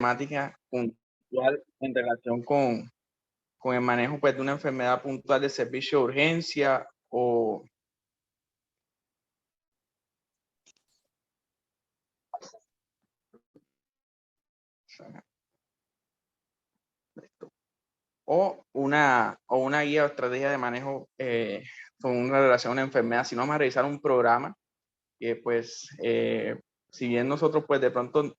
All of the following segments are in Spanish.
problemática puntual en relación con el manejo pues, de una enfermedad puntual de servicio de urgencia o una guía o estrategia de manejo con una relación a una enfermedad, si no vamos a realizar un programa que pues si bien nosotros pues de pronto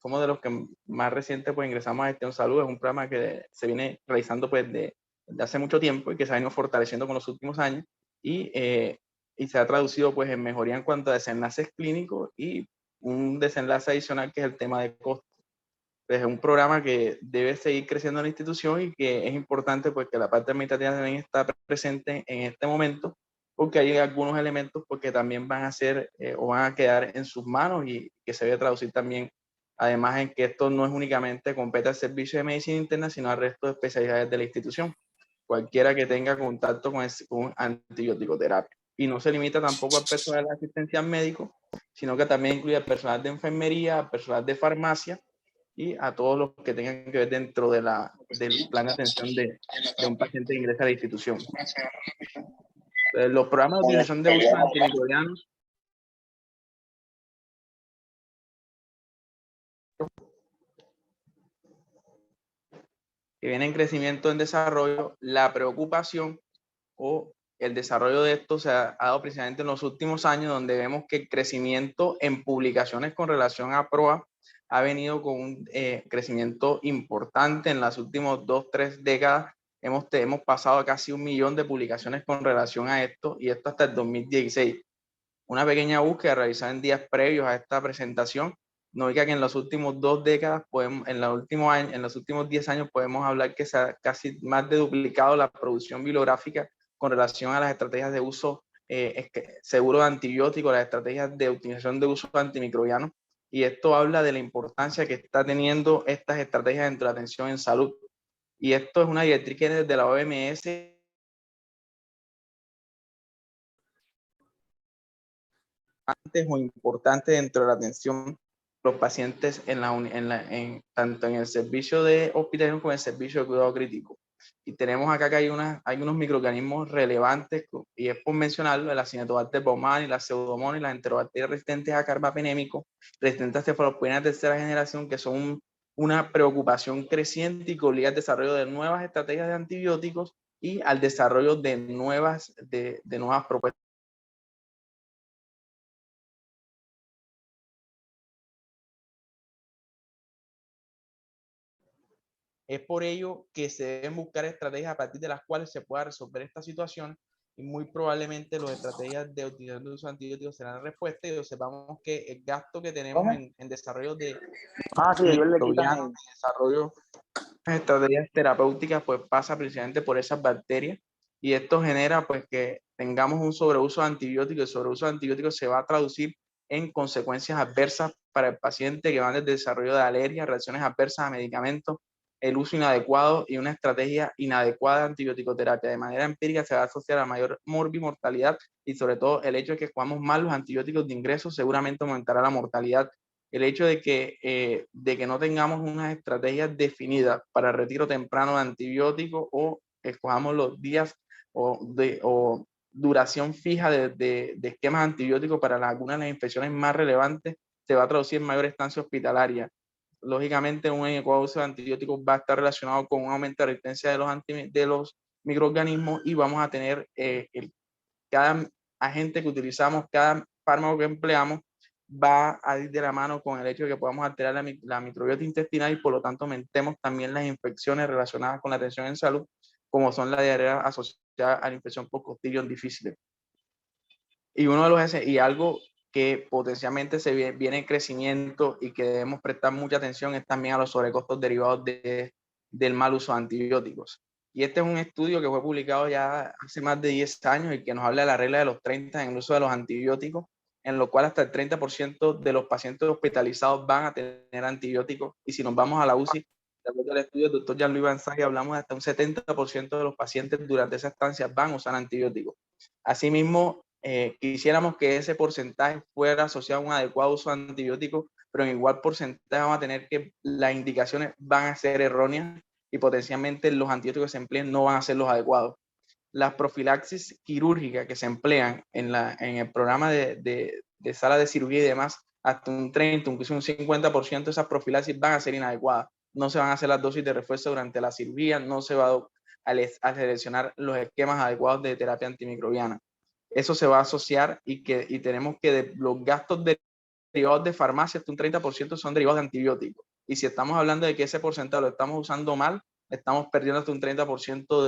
somos de los que más recientes pues ingresamos a Gestión Salud, es un programa que se viene realizando pues de hace mucho tiempo y que se ha ido fortaleciendo con los últimos años y se ha traducido pues en mejoría en cuanto a desenlaces clínicos y un desenlace adicional que es el tema de costos. Es un programa que debe seguir creciendo en la institución y que es importante pues que la parte administrativa también está presente en este momento porque hay algunos elementos porque también van a ser o van a quedar en sus manos y que se debe traducir también además en que esto no es únicamente compete al servicio de medicina interna sino al resto de especialidades de la institución, cualquiera que tenga contacto con antibiótico terapia y no se limita tampoco al personal de asistencia médico sino que también incluye al personal de enfermería, al personal de farmacia y a todos los que tengan que ver dentro del plan de atención de un paciente que ingresa a la institución. Los programas de utilización de uso de antimicrobianos que vienen en crecimiento en desarrollo, la preocupación o el desarrollo de esto se ha dado precisamente en los últimos años, donde vemos que el crecimiento en publicaciones con relación a PROA ha venido con un crecimiento importante en las últimas 2-3 décadas. Hemos pasado a casi 1 millón de publicaciones con relación a esto, y esto hasta el 2016. Una pequeña búsqueda realizada en días previos a esta presentación nos diga que en las últimas 2 décadas, en los últimos 10 años, podemos hablar que se ha casi más de duplicado la producción bibliográfica con relación a las estrategias de uso seguro de antibióticos, las estrategias de utilización de uso antimicrobiano. Y esto habla de la importancia que está teniendo estas estrategias dentro de la atención en salud. Y esto es una directriz que desde la OMS o importante dentro de la atención los pacientes tanto en el servicio de hospitalario como en el servicio de cuidado crítico. Y tenemos acá que hay unos microorganismos relevantes, y es por mencionarlo, la Acinetobacter baumannii, la Pseudomonas y las enterobacterias resistentes a carbapenémico, resistentes a cefalosporinas de tercera generación, que son una preocupación creciente y que obliga al desarrollo de nuevas estrategias de antibióticos y al desarrollo de nuevas propuestas. Es por ello que se deben buscar estrategias a partir de las cuales se pueda resolver esta situación y muy probablemente las estrategias de utilización de uso de antibióticos serán la respuesta y sepamos que el gasto que tenemos en desarrollo de microbianos, en desarrollo de estrategias terapéuticas, pues pasa precisamente por esas bacterias y esto genera pues que tengamos un sobreuso de antibióticos. El sobreuso de antibióticos se va a traducir en consecuencias adversas para el paciente que van desde el desarrollo de alergias, reacciones adversas a medicamentos, el uso inadecuado y una estrategia inadecuada de antibiótico-terapia. De manera empírica se va a asociar a mayor morbimortalidad y sobre todo el hecho de que jugamos mal los antibióticos de ingreso seguramente aumentará la mortalidad. El hecho de que no tengamos unas estrategias definidas para el retiro temprano de antibióticos o escojamos los días o duración fija de esquemas antibióticos para algunas de las infecciones más relevantes, se va a traducir en mayor estancia hospitalaria. Lógicamente, un adecuado uso de antibióticos va a estar relacionado con un aumento de resistencia de los microorganismos y vamos a tener cada agente que utilizamos, cada fármaco que empleamos, va a ir de la mano con el hecho de que podamos alterar la microbiota intestinal y por lo tanto aumentemos también las infecciones relacionadas con la atención en salud, como son la diarrea asociada a la infección por Clostridium difficile. Y algo que potencialmente viene en crecimiento y que debemos prestar mucha atención es también a los sobrecostos derivados del mal uso de antibióticos. Y este es un estudio que fue publicado ya hace más de 10 años y que nos habla de la regla de los 30 en el uso de los antibióticos, en lo cual hasta el 30% de los pacientes hospitalizados van a tener antibióticos. Y si nos vamos a la UCI, de acuerdo al estudio del doctor Jean-Louis Banzai, hablamos de hasta un 70% de los pacientes durante esa estancia van a usar antibióticos. Asimismo, quisiéramos que ese porcentaje fuera asociado a un adecuado uso de antibióticos pero en igual porcentaje vamos a tener que las indicaciones van a ser erróneas y potencialmente los antibióticos que se empleen no van a ser los adecuados. Las profilaxis quirúrgicas que se emplean en el programa de sala de cirugía y demás, hasta un 30, incluso un 50% de esas profilaxis van a ser inadecuadas. No se van a hacer las dosis de refuerzo durante la cirugía, no se va a seleccionar los esquemas adecuados de terapia antimicrobiana. Eso se va a asociar y tenemos que los gastos derivados de farmacia, hasta un 30% son derivados de antibióticos. Y si estamos hablando de que ese porcentaje lo estamos usando mal, estamos perdiendo hasta un 30%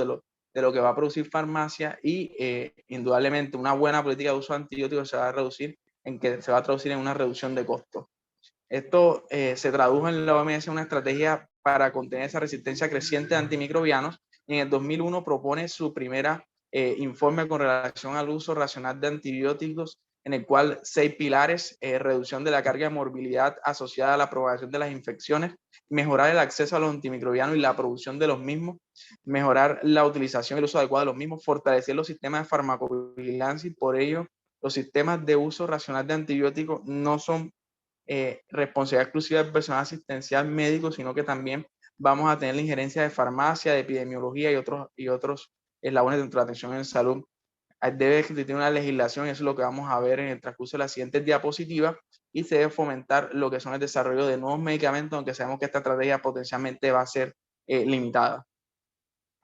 de lo que va a producir farmacia y indudablemente una buena política de uso de antibióticos se va a reducir se va a traducir en una reducción de costos. Esto se tradujo en la OMS en una estrategia para contener esa resistencia creciente de antimicrobianos y en el 2001 propone su primera informe con relación al uso racional de antibióticos, en el cual 6 pilares: reducción de la carga de morbilidad asociada a la propagación de las infecciones, mejorar el acceso a los antimicrobianos y la producción de los mismos, mejorar la utilización y el uso adecuado de los mismos, fortalecer los sistemas de farmacovigilancia y por ello los sistemas de uso racional de antibióticos no son responsabilidad exclusiva del personal asistencial médico, sino que también vamos a tener la injerencia de farmacia, de epidemiología y otros eslabones dentro de la atención en salud. Debe existir una legislación, y eso es lo que vamos a ver en el transcurso de las siguientes diapositivas, y se debe fomentar lo que son el desarrollo de nuevos medicamentos, aunque sabemos que esta estrategia potencialmente va a ser limitada.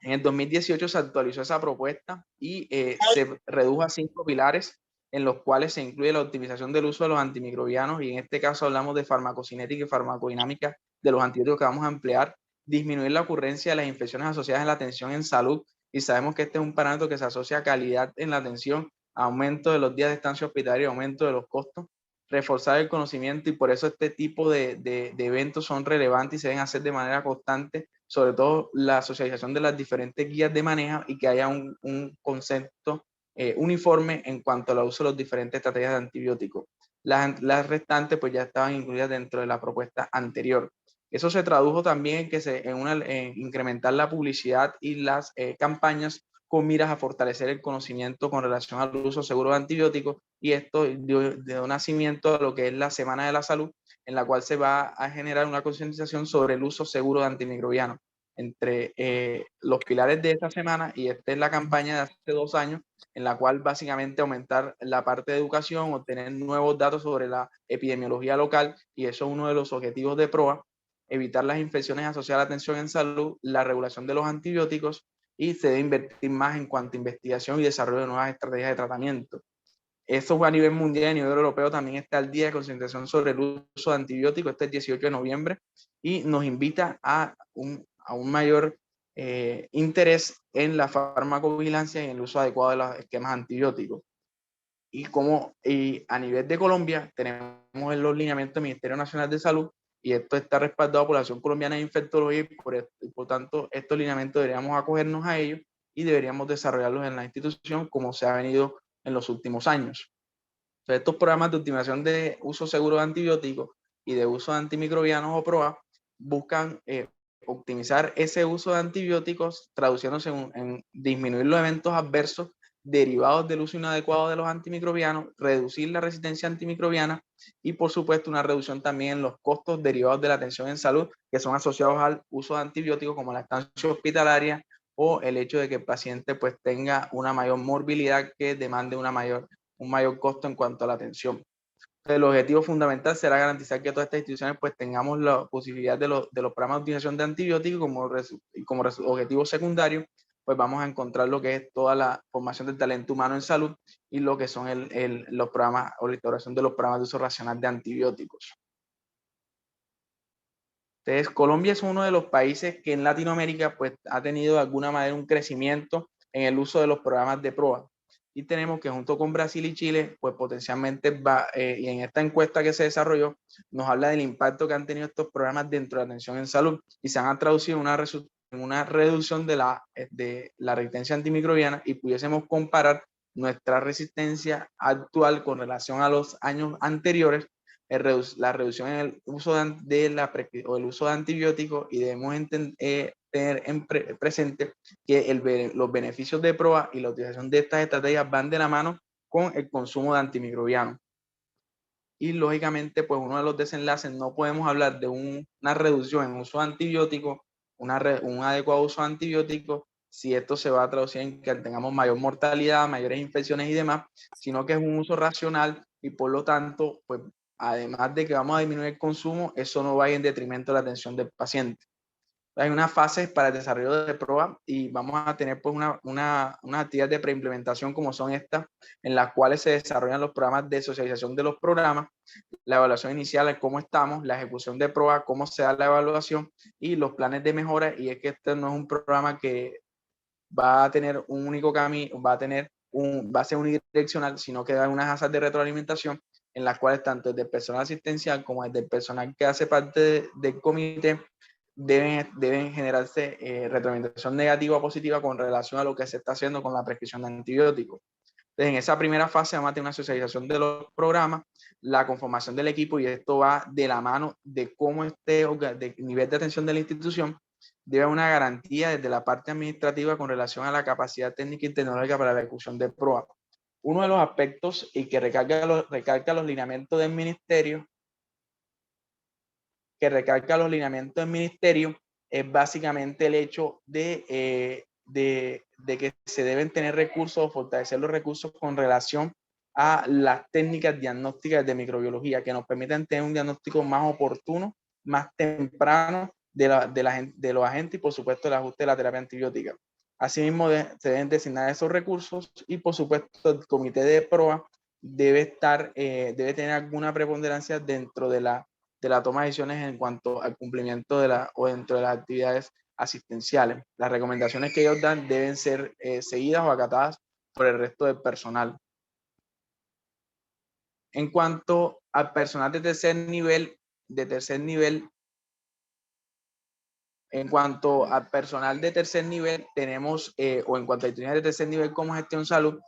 En el 2018 se actualizó esa propuesta y se redujo a 5 pilares en los cuales se incluye la optimización del uso de los antimicrobianos, y en este caso hablamos de farmacocinética y farmacodinámica de los antibióticos que vamos a emplear, disminuir la ocurrencia de las infecciones asociadas en la atención en salud, y sabemos que este es un parámetro que se asocia a calidad en la atención, aumento de los días de estancia hospitalaria, aumento de los costos, reforzar el conocimiento, y por eso este tipo de eventos son relevantes y se deben hacer de manera constante, sobre todo la socialización de las diferentes guías de manejo y que haya un concepto uniforme en cuanto al uso de las diferentes estrategias de antibióticos. Las restantes pues ya estaban incluidas dentro de la propuesta anterior. Eso se tradujo también en incrementar la publicidad y las campañas con miras a fortalecer el conocimiento con relación al uso seguro de antibióticos, y esto dio nacimiento a lo que es la Semana de la Salud, en la cual se va a generar una concientización sobre el uso seguro de antimicrobianos. Entre los pilares de esta semana, y esta es la campaña de hace 2 años, en la cual básicamente aumentar la parte de educación, obtener nuevos datos sobre la epidemiología local, y eso es uno de los objetivos de PROA, evitar las infecciones asociadas a la atención en salud, la regulación de los antibióticos, y se debe invertir más en cuanto a investigación y desarrollo de nuevas estrategias de tratamiento. Eso a nivel mundial y a nivel europeo también está el Día de Concientización sobre el uso de antibióticos, este es el 18 de noviembre, y nos invita a un mayor interés en la farmacovigilancia y en el uso adecuado de los esquemas antibióticos. Y a nivel de Colombia tenemos los lineamientos del Ministerio Nacional de Salud, y esto está respaldado por la Asociación Colombiana de Infectología, y por tanto estos lineamientos deberíamos acogernos a ellos y deberíamos desarrollarlos en la institución como se ha venido en los últimos años. Entonces, estos programas de optimización de uso seguro de antibióticos y de uso de antimicrobianos o PROA buscan optimizar ese uso de antibióticos, traduciéndose en disminuir los eventos adversos derivados del uso inadecuado de los antimicrobianos, reducir la resistencia antimicrobiana y, por supuesto, una reducción también en los costos derivados de la atención en salud que son asociados al uso de antibióticos, como la estancia hospitalaria o el hecho de que el paciente pues tenga una mayor morbilidad que demande un mayor costo en cuanto a la atención. El objetivo fundamental será garantizar que todas estas instituciones pues tengamos la posibilidad de los programas de utilización de antibióticos como objetivo secundario, pues vamos a encontrar lo que es toda la formación del talento humano en salud y lo que son los programas o la instauración de los programas de uso racional de antibióticos. Entonces, Colombia es uno de los países que en Latinoamérica pues ha tenido de alguna manera un crecimiento en el uso de los programas de PROA. Y tenemos que junto con Brasil y Chile, pues potencialmente y en esta encuesta que se desarrolló, nos habla del impacto que han tenido estos programas dentro de la atención en salud y se han traducido en una reducción de la resistencia antimicrobiana, y pudiésemos comparar nuestra resistencia actual con relación a los años anteriores, la reducción en el uso el uso de antibióticos, y debemos tener presente que los beneficios de PROA y la utilización de estas estrategias van de la mano con el consumo de antimicrobianos. y lógicamente pues uno de los desenlaces, no podemos hablar de una reducción en uso de antibióticos, un adecuado uso de antibióticos, si esto se va a traducir en que tengamos mayor mortalidad, mayores infecciones y demás, sino que es un uso racional y por lo tanto, pues además de que vamos a disminuir el consumo, eso no va en detrimento de la atención del paciente. Hay unas fases para el desarrollo de pruebas y vamos a tener pues una actividad de preimplementación como son estas, en las cuales se desarrollan los programas de socialización de los programas, la evaluación inicial, cómo estamos, la ejecución de pruebas, cómo se da la evaluación y los planes de mejora. Y es que este no es un programa que va a tener un único camino, va a ser unidireccional, sino que da unas asas de retroalimentación en las cuales tanto desde el personal asistencial como desde el personal que hace parte del comité deben generarse retroalimentación negativa o positiva con relación a lo que se está haciendo con la prescripción de antibióticos. Entonces, en esa primera fase vamos a tener una socialización de los programas, la conformación del equipo, y esto va de la mano de cómo esté de nivel de atención de la institución. Debe haber una garantía desde la parte administrativa con relación a la capacidad técnica y tecnológica para la ejecución de pruebas. Uno de los aspectos y que recalca los lineamientos del ministerio, es básicamente el hecho de que se deben tener recursos o fortalecer los recursos con relación a las técnicas diagnósticas de microbiología que nos permitan tener un diagnóstico más oportuno, más temprano de los agentes y por supuesto el ajuste de la terapia antibiótica. Asimismo, se deben designar esos recursos y por supuesto el comité de prueba debe tener alguna preponderancia dentro de la toma de decisiones en cuanto al cumplimiento o dentro de las actividades asistenciales. Las recomendaciones que ellos dan deben ser seguidas o acatadas por el resto del personal. En cuanto al personal de tercer nivel, tenemos, o en cuanto a actividades de tercer nivel como gestión salud,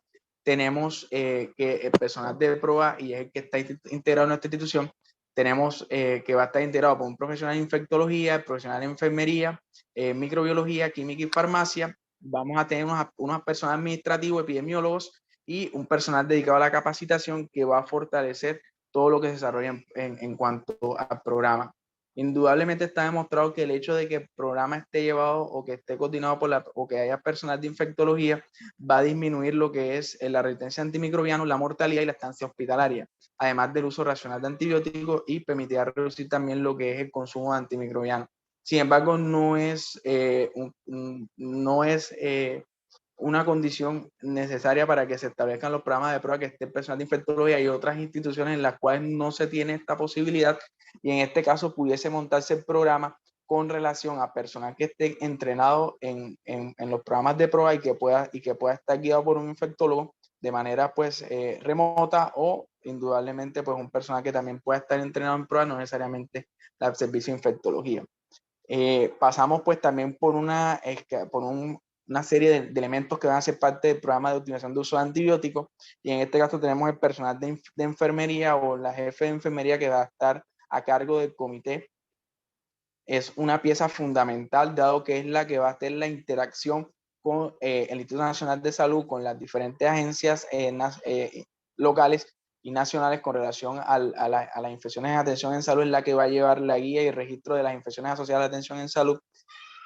tenemos que el personal de prueba, y es el que está integrado en nuestra institución, tenemos que va a estar integrado por un profesional de infectología, profesional de enfermería, microbiología, química y farmacia. Vamos a tener unos personal administrativo, epidemiólogos y un personal dedicado a la capacitación que va a fortalecer todo lo que se desarrolla en cuanto al programa. Indudablemente está demostrado que el hecho de que el programa esté llevado o que esté coordinado o que haya personal de infectología va a disminuir lo que es la resistencia a antimicrobianos, la mortalidad y la estancia hospitalaria, además del uso racional de antibióticos, y permitirá reducir también lo que es el consumo de antimicrobianos. Sin embargo, no es una condición necesaria para que se establezcan los programas de prueba que esté el personal de infectología. Y otras instituciones en las cuales no se tiene esta posibilidad, y en este caso pudiese montarse el programa con relación a personal que esté entrenado en los programas de prueba y que pueda estar guiado por un infectólogo de manera pues remota, o indudablemente pues un personal que también pueda estar entrenado en prueba, no necesariamente el servicio de infectología. Pasamos pues también por una serie de elementos que van a ser parte del programa de optimización de uso de antibióticos, y en este caso tenemos el personal de enfermería o la jefe de enfermería que va a estar a cargo del comité. Es una pieza fundamental, dado que es la que va a tener la interacción con el Instituto Nacional de Salud, con las diferentes agencias locales y nacionales con relación a las infecciones de atención en salud. Es la que va a llevar la guía y registro de las infecciones asociadas a la atención en salud.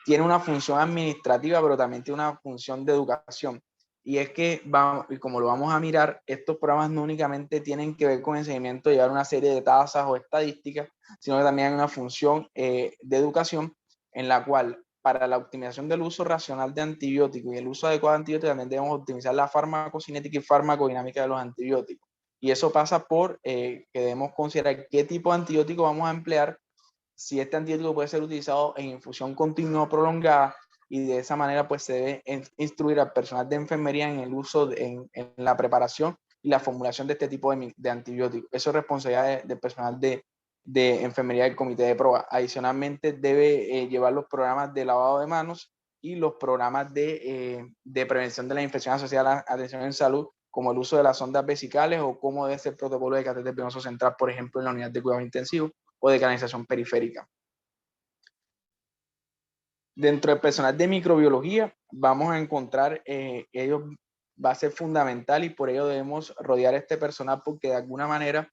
Tiene una función administrativa, pero también tiene una función de educación. Y es que, y como lo vamos a mirar, estos programas no únicamente tienen que ver con el seguimiento de llevar una serie de tasas o estadísticas, sino que también hay una función de educación en la cual, para la optimización del uso racional de antibióticos y el uso adecuado de antibióticos, también debemos optimizar la farmacocinética y farmacodinámica de los antibióticos. Y eso pasa por que debemos considerar qué tipo de antibiótico vamos a emplear, si este antibiótico puede ser utilizado en infusión continua o prolongada, y de esa manera pues se debe instruir al personal de enfermería en el uso, en la preparación y la formulación de este tipo de antibióticos. Eso es responsabilidad del personal de enfermería del comité de prueba. Adicionalmente debe llevar los programas de lavado de manos y los programas de prevención de las infecciones asociadas a la atención en salud, como el uso de las sondas vesicales o cómo debe ser el protocolo de catéter venoso central, por ejemplo, en la unidad de cuidados intensivos o de canalización periférica. Dentro del personal de microbiología vamos a encontrar, va a ser fundamental, y por ello debemos rodear este personal, porque de alguna manera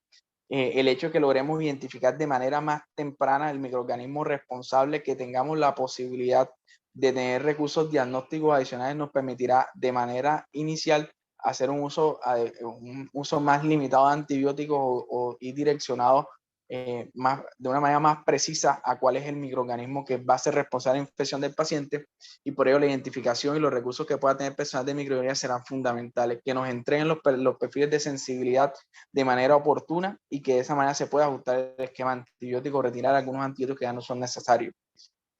el hecho de que logremos identificar de manera más temprana el microorganismo responsable, que tengamos la posibilidad de tener recursos diagnósticos adicionales, nos permitirá de manera inicial hacer un uso más limitado de antibióticos y direccionado de una manera más precisa a cuál es el microorganismo que va a ser responsable de la infección del paciente, y por ello la identificación y los recursos que pueda tener el personal de microbiología serán fundamentales, que nos entreguen los perfiles de sensibilidad de manera oportuna y que de esa manera se pueda ajustar el esquema antibiótico, retirar algunos antibióticos que ya no son necesarios.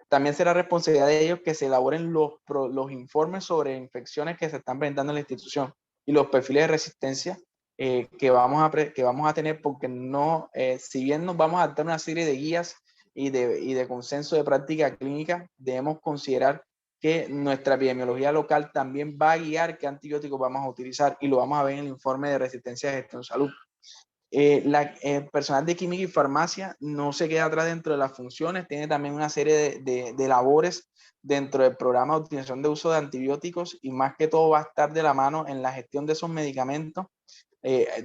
También será responsabilidad de ellos que se elaboren los informes sobre infecciones que se están presentando en la institución y los perfiles de resistencia que vamos a tener, porque no, si bien nos vamos a dar una serie de guías y de consenso de práctica clínica, debemos considerar que nuestra epidemiología local también va a guiar qué antibióticos vamos a utilizar, y lo vamos a ver en el informe de resistencia de gestión de salud. El personal de química y farmacia no se queda atrás dentro de las funciones, tiene también una serie de labores dentro del programa de optimización de uso de antibióticos, y más que todo va a estar de la mano en la gestión de esos medicamentos.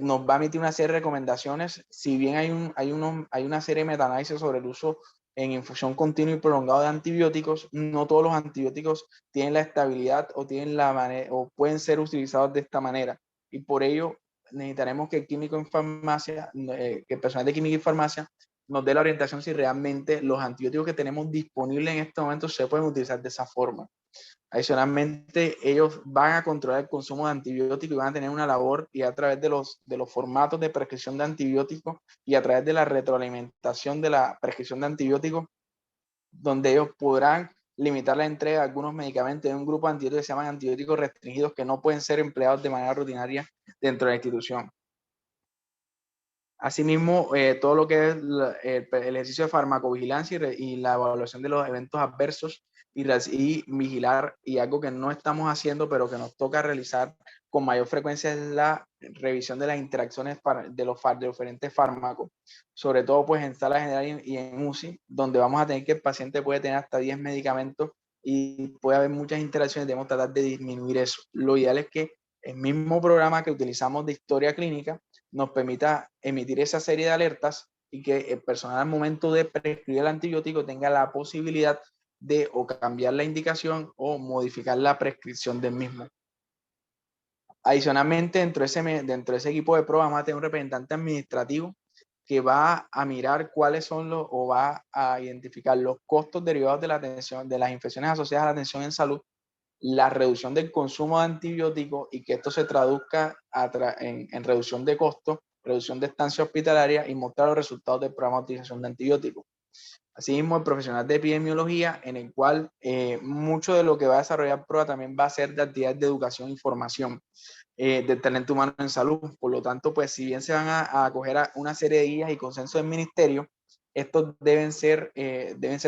Nos va a emitir una serie de recomendaciones. Si bien hay una serie de metaanálisis sobre el uso en infusión continua y prolongado de antibióticos, no todos los antibióticos tienen la estabilidad o tienen la manera, o pueden ser utilizados de esta manera, y por ello necesitaremos que el químico en farmacia, que el personal de química y farmacia nos dé la orientación si realmente los antibióticos que tenemos disponibles en este momento se pueden utilizar de esa forma. Adicionalmente, ellos van a controlar el consumo de antibióticos y van a tener una labor, y a través de los formatos de prescripción de antibióticos y a través de la retroalimentación de la prescripción de antibióticos, donde ellos podrán limitar la entrega de algunos medicamentos de un grupo de antibióticos que se llaman antibióticos restringidos, que no pueden ser empleados de manera rutinaria dentro de la institución. Asimismo, todo lo que es el ejercicio de farmacovigilancia y la evaluación de los eventos adversos y vigilar, y algo que no estamos haciendo, pero que nos toca realizar con mayor frecuencia, es la revisión de las interacciones de los diferentes fármacos, sobre todo pues en sala general y en UCI, donde vamos a tener que el paciente puede tener hasta 10 medicamentos y puede haber muchas interacciones. Debemos tratar de disminuir eso. Lo ideal es que el mismo programa que utilizamos de historia clínica nos permita emitir esa serie de alertas, y que el personal al momento de prescribir el antibiótico tenga la posibilidad de o cambiar la indicación o modificar la prescripción del mismo. Adicionalmente, dentro de ese equipo de prueba vamos a tener un representante administrativo que va a mirar cuáles son o va a identificar los costos derivados de la atención, de las infecciones asociadas a la atención en salud, la reducción del consumo de antibióticos, y que esto se traduzca en reducción de costos, reducción de estancia hospitalaria, y mostrar los resultados del programa de utilización de antibióticos. Asimismo, el profesional de epidemiología, en el cual mucho de lo que va a desarrollar prueba también va a ser de actividades de educación y formación del talento humano en salud. Por lo tanto, pues si bien se van a acoger a una serie de guías y consenso del ministerio, estos deben ser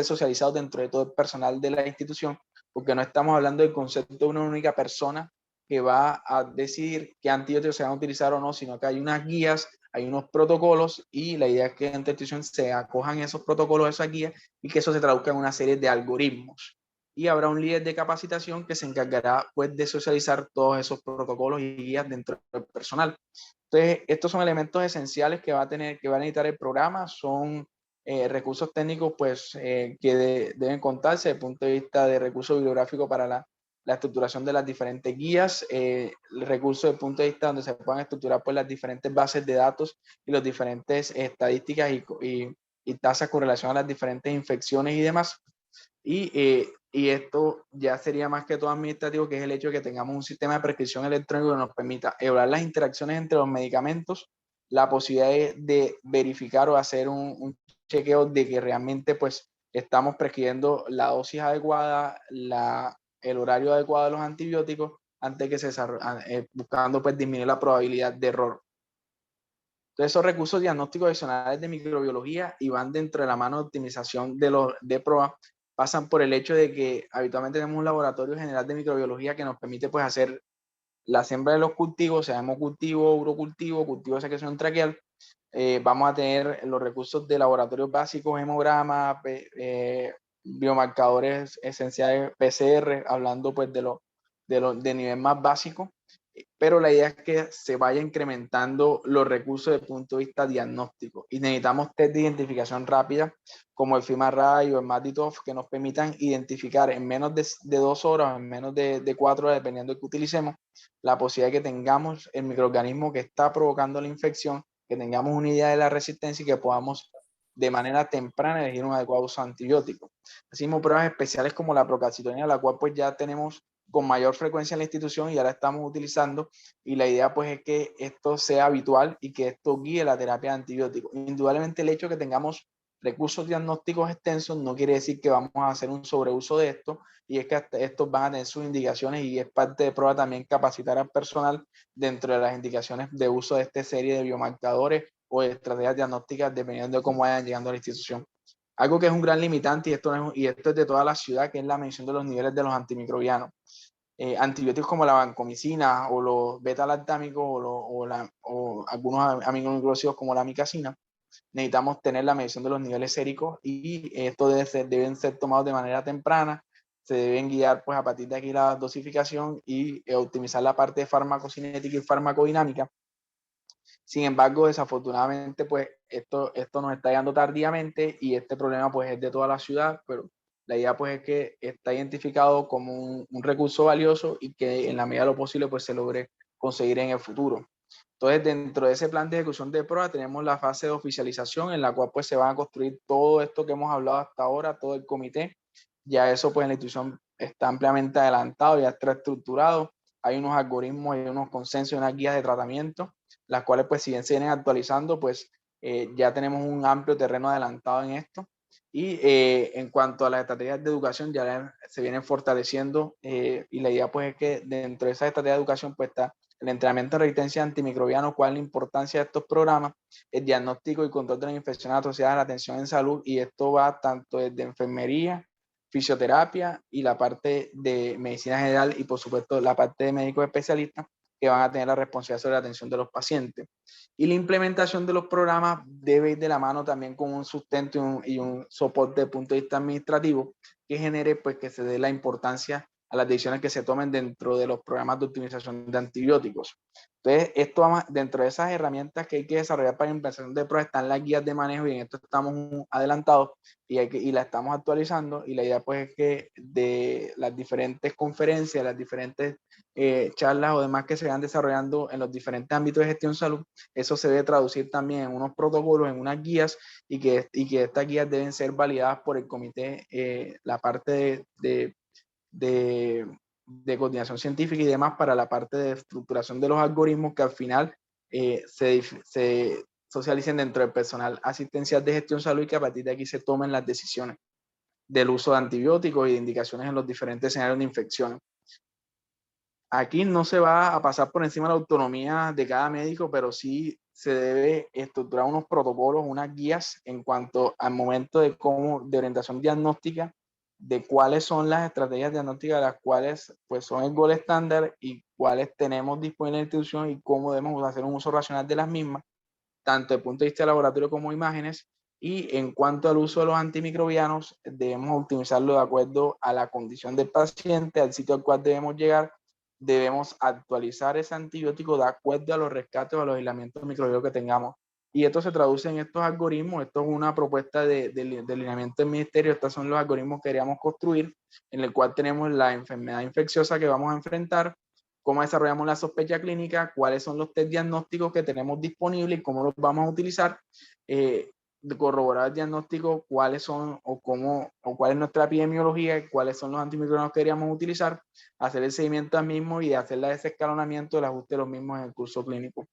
socializados dentro de todo el personal de la institución, porque no estamos hablando del concepto de una única persona que va a decidir qué antibióticos se van a utilizar o no, sino que hay unas guías, hay unos protocolos, y la idea es que en la institución se acojan esos protocolos, esas guías, y que eso se traduzca en una serie de algoritmos. Y habrá un líder de capacitación que se encargará pues de socializar todos esos protocolos y guías dentro del personal. Entonces, estos son elementos esenciales que va a necesitar el programa. Son recursos técnicos pues que deben contarse desde el punto de vista de recursos bibliográficos para la estructuración de las diferentes guías, recursos desde el punto de vista donde se puedan estructurar pues las diferentes bases de datos y las diferentes estadísticas y tasas con relación a las diferentes infecciones y demás. Y esto ya sería más que todo administrativo, que es el hecho de que tengamos un sistema de prescripción electrónico que nos permita evaluar las interacciones entre los medicamentos, la posibilidad de verificar o hacer un chequeo de que realmente pues estamos prescribiendo la dosis adecuada, el horario adecuado de los antibióticos, antes que buscando pues disminuir la probabilidad de error. Entonces, esos recursos diagnósticos adicionales de microbiología, y van dentro de la mano de optimización de pruebas, pasan por el hecho de que habitualmente tenemos un laboratorio general de microbiología que nos permite pues hacer la siembra de los cultivos, sea hemocultivo, urocultivo, cultivo de secreción traqueal. Vamos a tener los recursos de laboratorios básicos, hemogramas, biomarcadores esenciales, PCR, hablando pues de nivel más básico. pero la idea es que se vaya incrementando los recursos desde el punto de vista diagnóstico y necesitamos test de identificación rápida como el FIMA-RAI o el MATITOF que nos permitan identificar en menos de 2 horas o en menos de 4 horas, dependiendo de que utilicemos, la posibilidad de que tengamos el microorganismo que está provocando la infección, que tengamos una idea de la resistencia y que podamos de manera temprana elegir un adecuado uso antibiótico. Hacemos pruebas especiales como la procalcitonina, la cual pues ya tenemos con mayor frecuencia en la institución y ya la estamos utilizando, y la idea pues es que esto sea habitual y que esto guíe la terapia de antibióticos. Indudablemente el hecho de que tengamos recursos diagnósticos extensos no quiere decir que vamos a hacer un sobreuso de esto, y es que estos van a tener sus indicaciones y es parte de prueba también capacitar al personal dentro de las indicaciones de uso de esta serie de biomarcadores o de estrategias diagnósticas dependiendo de cómo vayan llegando a la institución. Algo que es un gran limitante, y esto es de toda la ciudad, que es la mención de los niveles de los antimicrobianos. Antibióticos como la vancomicina o los beta-lactámicos o algunos aminoglucósidos como la amicacina, necesitamos tener la medición de los niveles séricos y esto deben ser tomados de manera temprana, se deben guiar pues a partir de aquí la dosificación y optimizar la parte de farmacocinética y farmacodinámica. Sin embargo, desafortunadamente, pues esto nos está llegando tardíamente y este problema pues es de toda la ciudad, pero la idea pues es que está identificado como un recurso valioso y que en la medida de lo posible pues se logre conseguir en el futuro. Entonces, dentro de ese plan de ejecución de prueba tenemos la fase de oficialización en la cual pues se van a construir todo esto que hemos hablado hasta ahora, todo el comité. Ya eso pues en la institución está ampliamente adelantado, ya está estructurado. Hay unos algoritmos, hay unos consensos y unas guías de tratamiento, las cuales pues si bien se vienen actualizando, pues ya tenemos un amplio terreno adelantado en esto. Y en cuanto a las estrategias de educación, ya se vienen fortaleciendo y la idea pues es que dentro de esa estrategia de educación pues está el entrenamiento de resistencia antimicrobiano, cuál es la importancia de estos programas, el diagnóstico y control de las infecciones asociadas a la atención en salud, y esto va tanto desde enfermería, fisioterapia y la parte de medicina general y por supuesto la parte de médicos especialistas que van a tener la responsabilidad sobre la atención de los pacientes. Y la implementación de los programas debe ir de la mano también con un sustento y un soporte desde el punto de vista administrativo que genere pues que se dé la importancia a las decisiones que se tomen dentro de los programas de optimización de antibióticos. Entonces, dentro de esas herramientas que hay que desarrollar para la implementación de pruebas están las guías de manejo y en esto estamos adelantados y la estamos actualizando, y la idea pues es que de las diferentes conferencias, las diferentes charlas o demás que se van desarrollando en los diferentes ámbitos de gestión de salud, eso se debe traducir también en unos protocolos, en unas guías, y que estas guías deben ser validadas por el comité, la parte de coordinación científica y demás para la parte de estructuración de los algoritmos que al final se socialicen dentro del personal asistencial de gestión de salud y que a partir de aquí se tomen las decisiones del uso de antibióticos y de indicaciones en los diferentes escenarios de infección. Aquí no se va a pasar por encima de la autonomía de cada médico, pero sí se debe estructurar unos protocolos, unas guías en cuanto al momento de orientación diagnóstica, de cuáles son las estrategias diagnósticas, las cuales pues son el gold estándar y cuáles tenemos disponibles en la institución y cómo debemos hacer un uso racional de las mismas, tanto desde el punto de vista de laboratorio como imágenes. Y en cuanto al uso de los antimicrobianos, debemos optimizarlo de acuerdo a la condición del paciente, al sitio al cual debemos llegar. Debemos actualizar ese antibiótico de acuerdo a los rescates o a los aislamientos microbiológicos que tengamos. Y esto se traduce en estos algoritmos. Esto es una propuesta de alineamiento del ministerio. Estos son los algoritmos que queríamos construir, en el cual tenemos la enfermedad infecciosa que vamos a enfrentar, cómo desarrollamos la sospecha clínica, cuáles son los test diagnósticos que tenemos disponibles y cómo los vamos a utilizar, de corroborar el diagnóstico, cuáles son o cuál es nuestra epidemiología, cuáles son los antimicrobianos que queríamos utilizar, hacer el seguimiento al mismo y hacer ese escalonamiento del ajuste de los mismos en el curso clínico.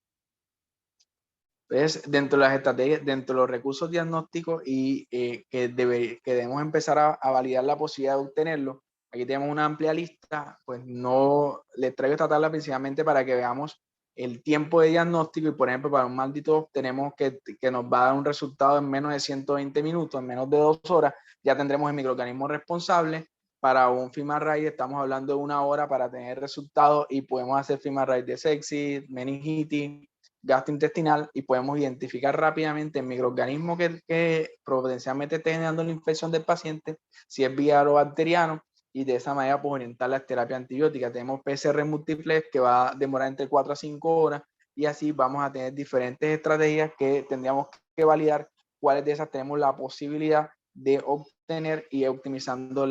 Entonces, dentro de las estrategias, dentro de los recursos diagnósticos y que debemos empezar a validar la posibilidad de obtenerlo, aquí tenemos una amplia lista, pues no les traigo esta tabla principalmente para que veamos el tiempo de diagnóstico, y por ejemplo para un maldito tenemos que nos va a dar un resultado en menos de 120 minutos, en menos de 2 horas, ya tendremos el microorganismo responsable. Para un FIMA-RAI estamos hablando de 1 hora para tener resultados y podemos hacer FIMA-RAI de sepsis, meningitis, gastrointestinal, y podemos identificar rápidamente el microorganismo que potencialmente esté generando la infección del paciente, si es viral o bacteriano, y de esa manera pues orientar la terapia antibiótica. Tenemos PCR múltiples que va a demorar entre 4 a 5 horas y así vamos a tener diferentes estrategias que tendríamos que validar cuáles de esas tenemos la posibilidad de obtener y optimizando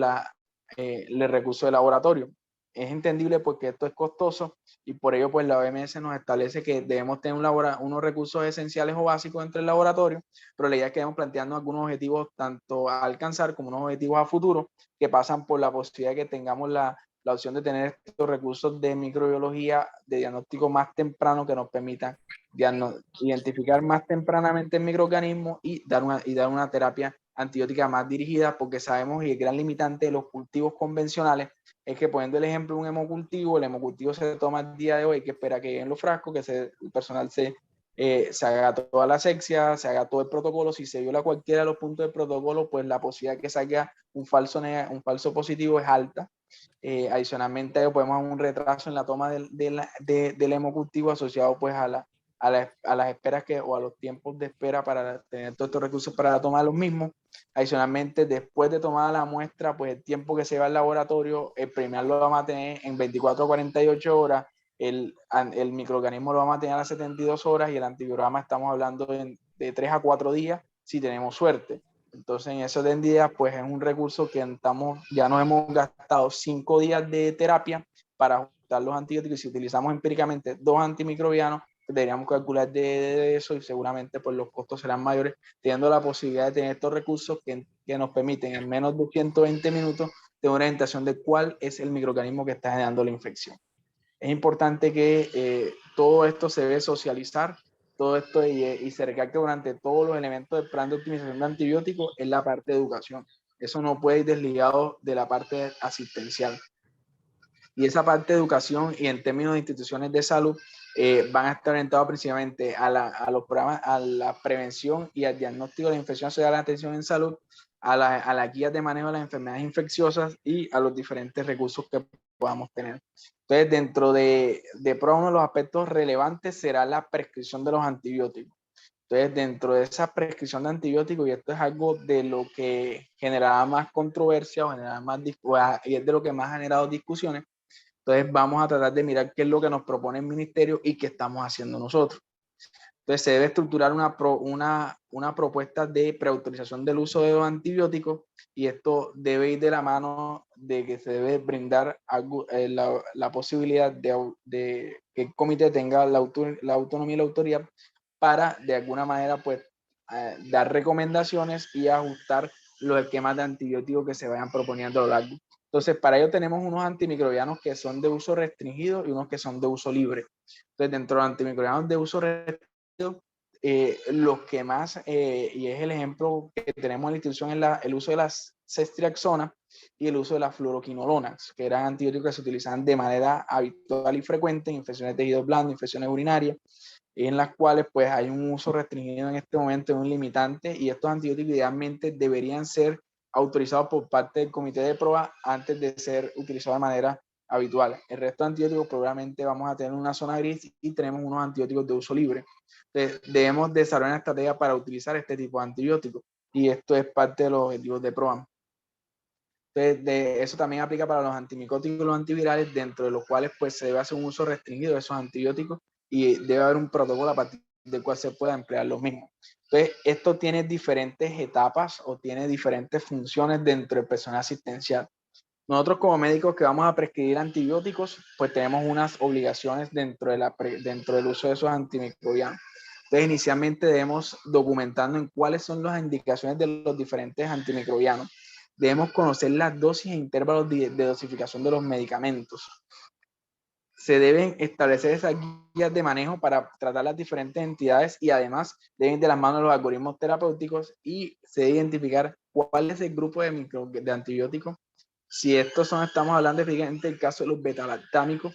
el recurso de laboratorio. Es entendible porque esto es costoso y por ello pues la OMS nos establece que debemos tener unos recursos esenciales o básicos entre el laboratorio, pero la idea es que debemos plantearnos algunos objetivos tanto a alcanzar como unos objetivos a futuro que pasan por la posibilidad de que tengamos la opción de tener estos recursos de microbiología de diagnóstico más temprano que nos permitan identificar más tempranamente el microorganismo y dar una terapia antibiótica más dirigida, porque sabemos y el gran limitante de los cultivos convencionales es que, poniendo el ejemplo de un hemocultivo, el hemocultivo se toma el día de hoy, que espera que lleguen los frascos, que el personal se haga toda la asepsia, se haga todo el protocolo. Si se viola cualquiera de los puntos del protocolo, pues la posibilidad de que salga un falso positivo es alta. Adicionalmente, podemos haber un retraso en la toma del hemocultivo asociado pues a las esperas o a los tiempos de espera para tener todos estos recursos para la toma de los mismos. Adicionalmente, después de tomar la muestra, pues el tiempo que se va al laboratorio, el primer lo vamos a tener en 24 a 48 horas, el microorganismo lo vamos a tener a 72 horas y el antibiograma estamos hablando de 3 a 4 días si tenemos suerte. Entonces, en esos 10 días, pues es un recurso que ya nos hemos gastado 5 días de terapia para ajustar los antibióticos y si utilizamos empíricamente 2 antimicrobianos, deberíamos calcular de eso y seguramente pues los costos serán mayores, teniendo la posibilidad de tener estos recursos que nos permiten en menos de 120 minutos tener una orientación de cuál es el microorganismo que está generando la infección. Es importante que todo esto se debe socializar, todo esto y se recalque durante todos los elementos del plan de optimización de antibióticos en la parte de educación. Eso no puede ir desligado de la parte asistencial. Y esa parte de educación y en términos de instituciones de salud van a estar orientados principalmente a los programas, a la prevención y al diagnóstico de la infección asociada a la atención en salud, a las guías de manejo de las enfermedades infecciosas y a los diferentes recursos que podamos tener. Entonces, dentro de PROA, uno de los aspectos relevantes será la prescripción de los antibióticos. Entonces, dentro de esa prescripción de antibióticos, y esto es algo de lo que generará más controversia o generará y es de lo que más ha generado discusiones, entonces vamos a tratar de mirar qué es lo que nos propone el ministerio y qué estamos haciendo nosotros. Entonces se debe estructurar una propuesta de preautorización del uso de los antibióticos y esto debe ir de la mano de que se debe brindar la posibilidad de que el comité tenga la autonomía y la autoridad para de alguna manera pues dar recomendaciones y ajustar los esquemas de antibióticos que se vayan proponiendo a lo largo. Entonces, para ello tenemos unos antimicrobianos que son de uso restringido y unos que son de uso libre. Entonces, dentro de los antimicrobianos de uso restringido, los que más, y es el ejemplo que tenemos en la institución, es el uso de las ceftriaxona y el uso de las fluoroquinolonas, que eran antibióticos que se utilizaban de manera habitual y frecuente en infecciones de tejidos blandos, infecciones urinarias, en las cuales pues hay un uso restringido en este momento, un limitante, y estos antibióticos idealmente deberían ser autorizados por parte del comité de prueba antes de ser utilizados de manera habitual. El resto de antibióticos probablemente vamos a tener una zona gris y tenemos unos antibióticos de uso libre. Entonces, debemos desarrollar una estrategia para utilizar este tipo de antibióticos y esto es parte de los objetivos de PROAM. Entonces, eso también aplica para los antimicóticos y los antivirales, dentro de los cuales pues, se debe hacer un uso restringido de esos antibióticos y debe haber un protocolo a partir del cual se pueda emplear los mismos. Entonces, esto tiene diferentes etapas o tiene diferentes funciones dentro del personal asistencial. Nosotros como médicos que vamos a prescribir antibióticos, pues tenemos unas obligaciones dentro del uso de esos antimicrobianos. Entonces, inicialmente debemos documentarnos en cuáles son las indicaciones de los diferentes antimicrobianos. Debemos conocer las dosis e intervalos de dosificación de los medicamentos. Se deben establecer esas guías de manejo para tratar las diferentes entidades y además deben ir de las manos los algoritmos terapéuticos y se debe identificar cuál es el grupo de antibióticos. Si estamos hablando específicamente del caso de los betalactámicos,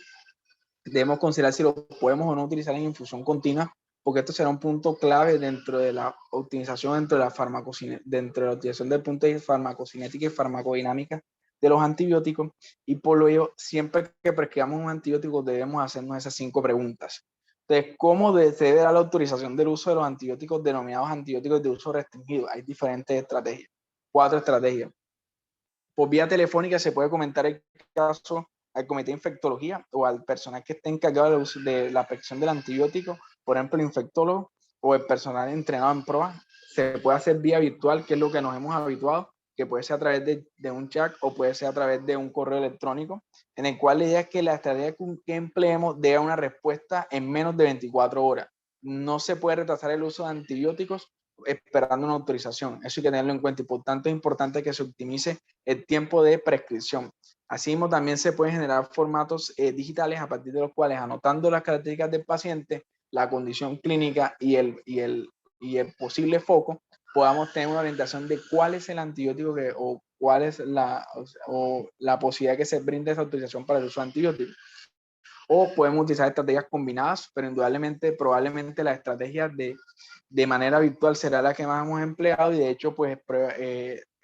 debemos considerar si los podemos o no utilizar en infusión continua, porque esto será un punto clave dentro de la optimización, dentro de la utilización del punto de farmacocinética y farmacodinámica de los antibióticos, y por lo ello, siempre que prescribamos un antibiótico debemos hacernos esas 5 preguntas. Entonces, ¿cómo se debe dar la autorización del uso de los antibióticos denominados antibióticos de uso restringido? Hay diferentes estrategias, 4 estrategias. Por vía telefónica se puede comentar el caso al comité de infectología o al personal que esté encargado de la prescripción del antibiótico, por ejemplo, el infectólogo o el personal entrenado en PROA. Se puede hacer vía virtual, que es lo que nos hemos habituado, que puede ser a través de un chat o puede ser a través de un correo electrónico, en el cual la idea es que la estrategia que empleemos dé una respuesta en menos de 24 horas. No se puede retrasar el uso de antibióticos esperando una autorización. Eso hay que tenerlo en cuenta y por tanto es importante que se optimice el tiempo de prescripción. Asimismo, también se pueden generar formatos digitales a partir de los cuales, anotando las características del paciente, la condición clínica y el posible foco, podamos tener una orientación de cuál es el antibiótico o cuál es la posibilidad que se brinde esa autorización para el uso de antibióticos. O podemos utilizar estrategias combinadas, pero indudablemente, probablemente la estrategia de manera virtual será la que más hemos empleado y de hecho, pues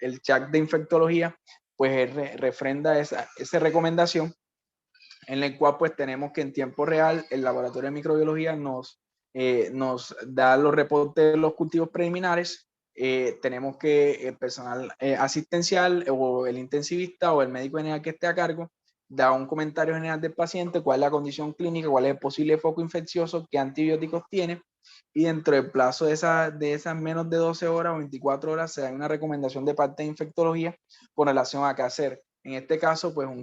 el chat de infectología, pues refrenda esa recomendación en el cual pues tenemos que en tiempo real el laboratorio de microbiología nos da los reportes de los cultivos preliminares. Tenemos que el personal asistencial o el intensivista o el médico general que esté a cargo da un comentario general del paciente, cuál es la condición clínica, cuál es el posible foco infeccioso, qué antibióticos tiene, y dentro del plazo de esas menos de 12 horas o 24 horas se da una recomendación de parte de infectología con relación a qué hacer. En este caso, pues un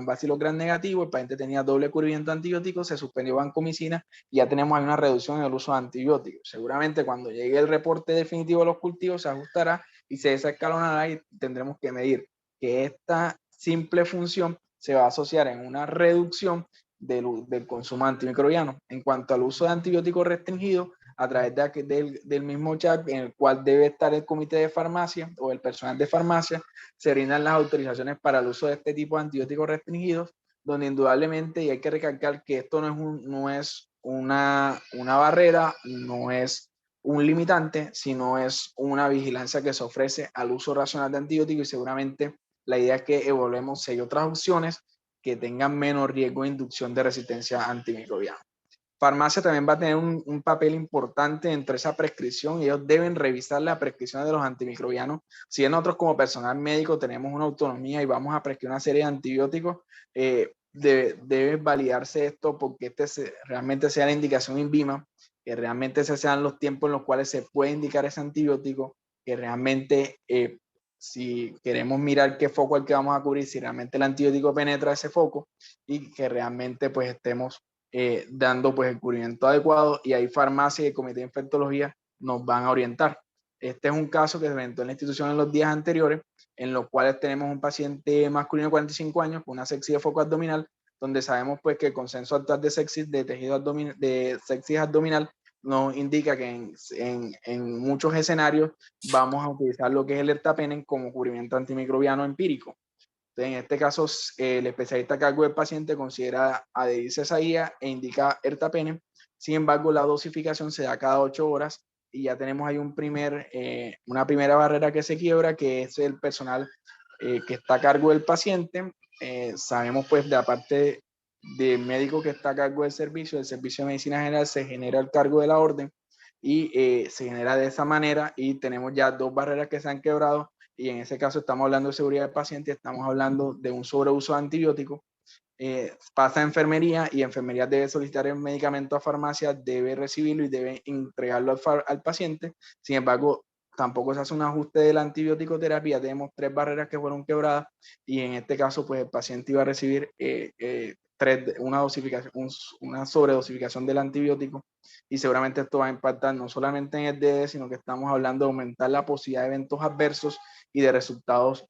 bacilo gran negativo, el paciente tenía doble cubrimiento antibiótico, se suspendió vancomicina y ya tenemos ahí una reducción en el uso de antibióticos. Seguramente cuando llegue el reporte definitivo de los cultivos se ajustará y se desescalonará y tendremos que medir que esta simple función se va a asociar en una reducción del consumo antimicrobiano. En cuanto al uso de antibióticos restringidos, a través del mismo chat en el cual debe estar el comité de farmacia o el personal de farmacia, se brindan las autorizaciones para el uso de este tipo de antibióticos restringidos, donde indudablemente, y hay que recalcar que esto no es una barrera, no es un limitante, sino es una vigilancia que se ofrece al uso racional de antibióticos y seguramente la idea es que evaluemos si hay otras opciones que tengan menos riesgo de inducción de resistencia antimicrobiana. Farmacia también va a tener un papel importante dentro de esa prescripción y ellos deben revisar las prescripciones de los antimicrobianos. Si bien nosotros como personal médico tenemos una autonomía y vamos a prescribir una serie de antibióticos, debe validarse esto porque realmente sea la indicación INVIMA, que realmente se sean los tiempos en los cuales se puede indicar ese antibiótico, que realmente si queremos mirar qué foco es el que vamos a cubrir, si realmente el antibiótico penetra ese foco y que realmente pues estemos dando pues el cubrimiento adecuado y ahí farmacia y el comité de infectología nos van a orientar. Este es un caso que se presentó en la institución en los días anteriores, en los cuales tenemos un paciente masculino de 45 años con una sepsis de foco abdominal, donde sabemos pues que el consenso actual de sepsis de tejido abdominal, de sepsis abdominal nos indica que en muchos escenarios vamos a utilizar lo que es el ertapenem como cubrimiento antimicrobiano empírico. Entonces, en este caso, el especialista a cargo del paciente considera adherirse a esa guía e indica ertapenem. Sin embargo, la dosificación se da cada 8 horas y ya tenemos ahí una primera barrera que se quiebra, que es el personal que está a cargo del paciente. Sabemos pues de la parte del médico que está a cargo del servicio de medicina general, se genera el cargo de la orden y se genera de esa manera y tenemos ya 2 barreras que se han quebrado y en ese caso estamos hablando de seguridad del paciente, estamos hablando de un sobreuso de antibióticos. Pasa a enfermería y enfermería debe solicitar el medicamento a farmacia, debe recibirlo y debe entregarlo al paciente. Sin embargo, tampoco se hace un ajuste de la antibiótico terapia, tenemos 3 barreras que fueron quebradas y en este caso pues el paciente iba a recibir una sobredosificación del antibiótico y seguramente esto va a impactar no solamente en el DD, sino que estamos hablando de aumentar la posibilidad de eventos adversos y de resultados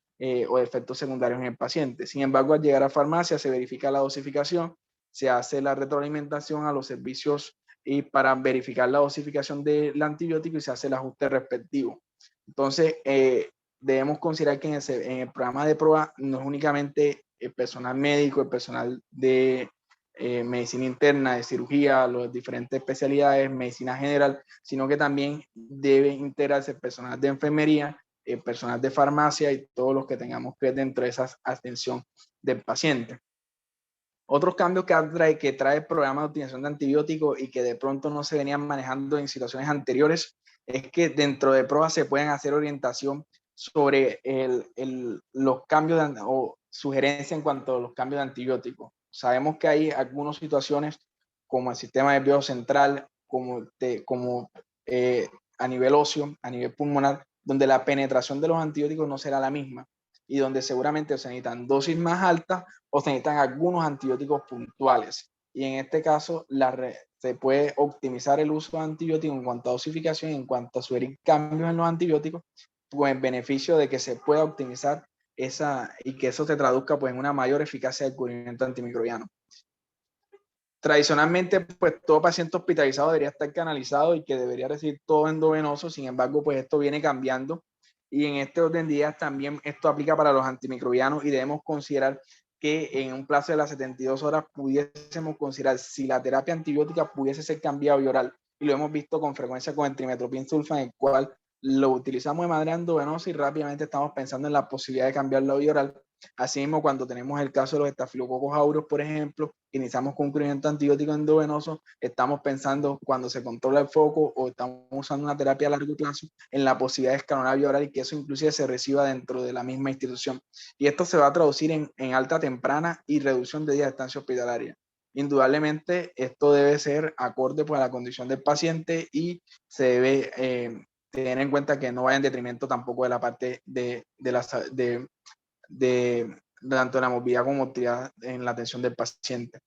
o de efectos secundarios en el paciente. Sin embargo, al llegar a farmacia se verifica la dosificación, se hace la retroalimentación a los servicios y para verificar la dosificación del antibiótico y se hace el ajuste respectivo. Entonces, debemos considerar que en el programa de prueba no es únicamente el personal médico, el personal de medicina interna, de cirugía, las diferentes especialidades, medicina general, sino que también debe integrarse el personal de enfermería, el personal de farmacia y todos los que tengamos que ver dentro de esa atención del paciente. Otros cambios que trae el programa de utilización de antibióticos y que de pronto no se venían manejando en situaciones anteriores es que dentro de pruebas se pueden hacer orientación sobre los cambios o sugerencias en cuanto a los cambios de antibióticos. Sabemos que hay algunas situaciones como el sistema nervioso central, como a nivel óseo, a nivel pulmonar, donde la penetración de los antibióticos no será la misma y donde seguramente se necesitan dosis más altas o se necesitan algunos antibióticos puntuales. Y en este caso se puede optimizar el uso de antibióticos en cuanto a dosificación, en cuanto a sugerir cambios en los antibióticos, pues en beneficio de que se pueda optimizar y que eso se traduzca pues en una mayor eficacia del cubrimiento antimicrobiano. Tradicionalmente, pues todo paciente hospitalizado debería estar canalizado y que debería recibir todo endovenoso. Sin embargo, pues esto viene cambiando y en este orden de días también esto aplica para los antimicrobianos y debemos considerar que en un plazo de las 72 horas pudiésemos considerar si la terapia antibiótica pudiese ser cambiada vía oral, y lo hemos visto con frecuencia con el trimetoprim sulfa, en el cual lo utilizamos de manera endovenosa y rápidamente estamos pensando en la posibilidad de cambiarlo a vía oral. Asimismo, cuando tenemos el caso de los estafilococos aureus, por ejemplo, iniciamos con un cubrimiento antibiótico endovenoso, estamos pensando cuando se controla el foco o estamos usando una terapia a largo plazo en la posibilidad de escalonar vía oral y que eso inclusive se reciba dentro de la misma institución. Y esto se va a traducir en alta temprana y reducción de días de estancia hospitalaria. Indudablemente, esto debe ser acorde pues, a la condición del paciente y se debe tener en cuenta que no vaya en detrimento tampoco de la parte de tanto la movilidad como motilidad en la atención del paciente.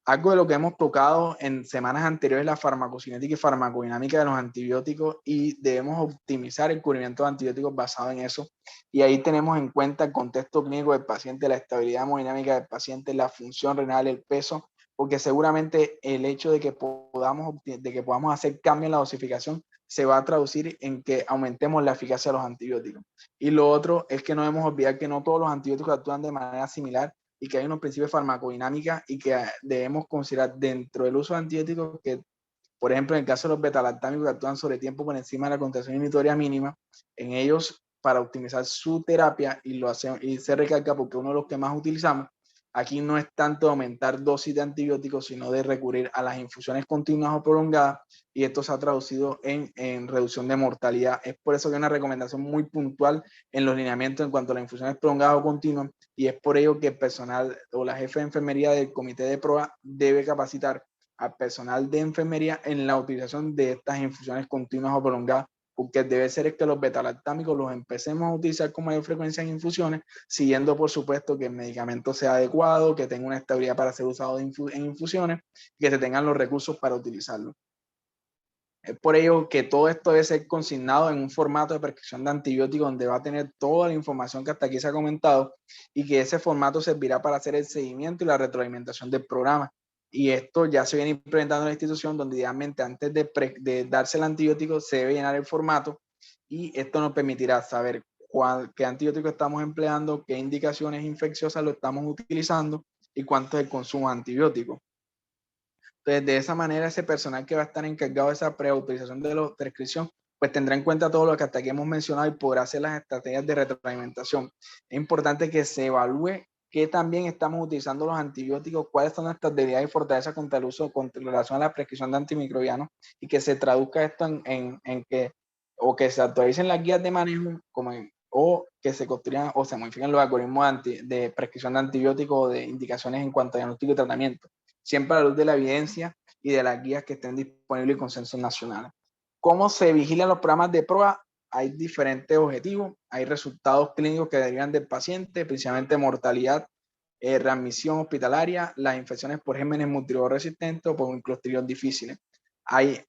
Algo de lo que hemos tocado en semanas anteriores es la farmacocinética y farmacodinámica de los antibióticos y debemos optimizar el cubrimiento de antibióticos basado en eso. Y ahí tenemos en cuenta el contexto clínico del paciente, la estabilidad hemodinámica del paciente, la función renal, el peso, porque seguramente el hecho de que podamos hacer cambios en la dosificación se va a traducir en que aumentemos la eficacia de los antibióticos. Y lo otro es que no debemos olvidar que no todos los antibióticos actúan de manera similar y que hay unos principios farmacodinámicos y que debemos considerar dentro del uso de antibióticos que, por ejemplo, en el caso de los betalactámicos que actúan sobre tiempo por encima de la contracción inhibitoria mínima, en ellos, para optimizar su terapia, y se recalca porque uno de los que más utilizamos, aquí no es tanto aumentar dosis de antibióticos, sino de recurrir a las infusiones continuas o prolongadas, y esto se ha traducido en reducción de mortalidad. Es por eso que hay una recomendación muy puntual en los lineamientos en cuanto a las infusiones prolongadas o continuas, y es por ello que el personal o la jefe de enfermería del comité de prueba debe capacitar al personal de enfermería en la utilización de estas infusiones continuas o prolongadas, porque debe ser que los betalactámicos los empecemos a utilizar con mayor frecuencia en infusiones, siguiendo por supuesto que el medicamento sea adecuado, que tenga una estabilidad para ser usado en infusiones, que se tengan los recursos para utilizarlo. Es por ello que todo esto debe ser consignado en un formato de prescripción de antibióticos donde va a tener toda la información que hasta aquí se ha comentado, y que ese formato servirá para hacer el seguimiento y la retroalimentación del programa. Y esto ya se viene implementando en la institución, donde idealmente antes de darse el antibiótico se debe llenar el formato, y esto nos permitirá saber qué antibiótico estamos empleando, qué indicaciones infecciosas lo estamos utilizando y cuánto es el consumo de antibióticos. Entonces, de esa manera, ese personal que va a estar encargado de esa preautorización de la prescripción, pues tendrá en cuenta todo lo que hasta aquí hemos mencionado y podrá hacer las estrategias de retroalimentación. Es importante que se evalúe qué también estamos utilizando los antibióticos, cuáles son nuestras debilidades y fortalezas contra el uso, con relación a la prescripción de antimicrobianos, y que se traduzca esto en que, o que se actualicen las guías de manejo, o que se construyan o se modifiquen los algoritmos de prescripción de antibióticos o de indicaciones en cuanto a diagnóstico y tratamiento, siempre a la luz de la evidencia y de las guías que estén disponibles y consensos nacionales. ¿Cómo se vigilan los programas de prueba? Hay diferentes objetivos, hay resultados clínicos que derivan del paciente, principalmente mortalidad, readmisión hospitalaria, las infecciones por gérmenes multiresistentes o por un clostridium difíciles. Hay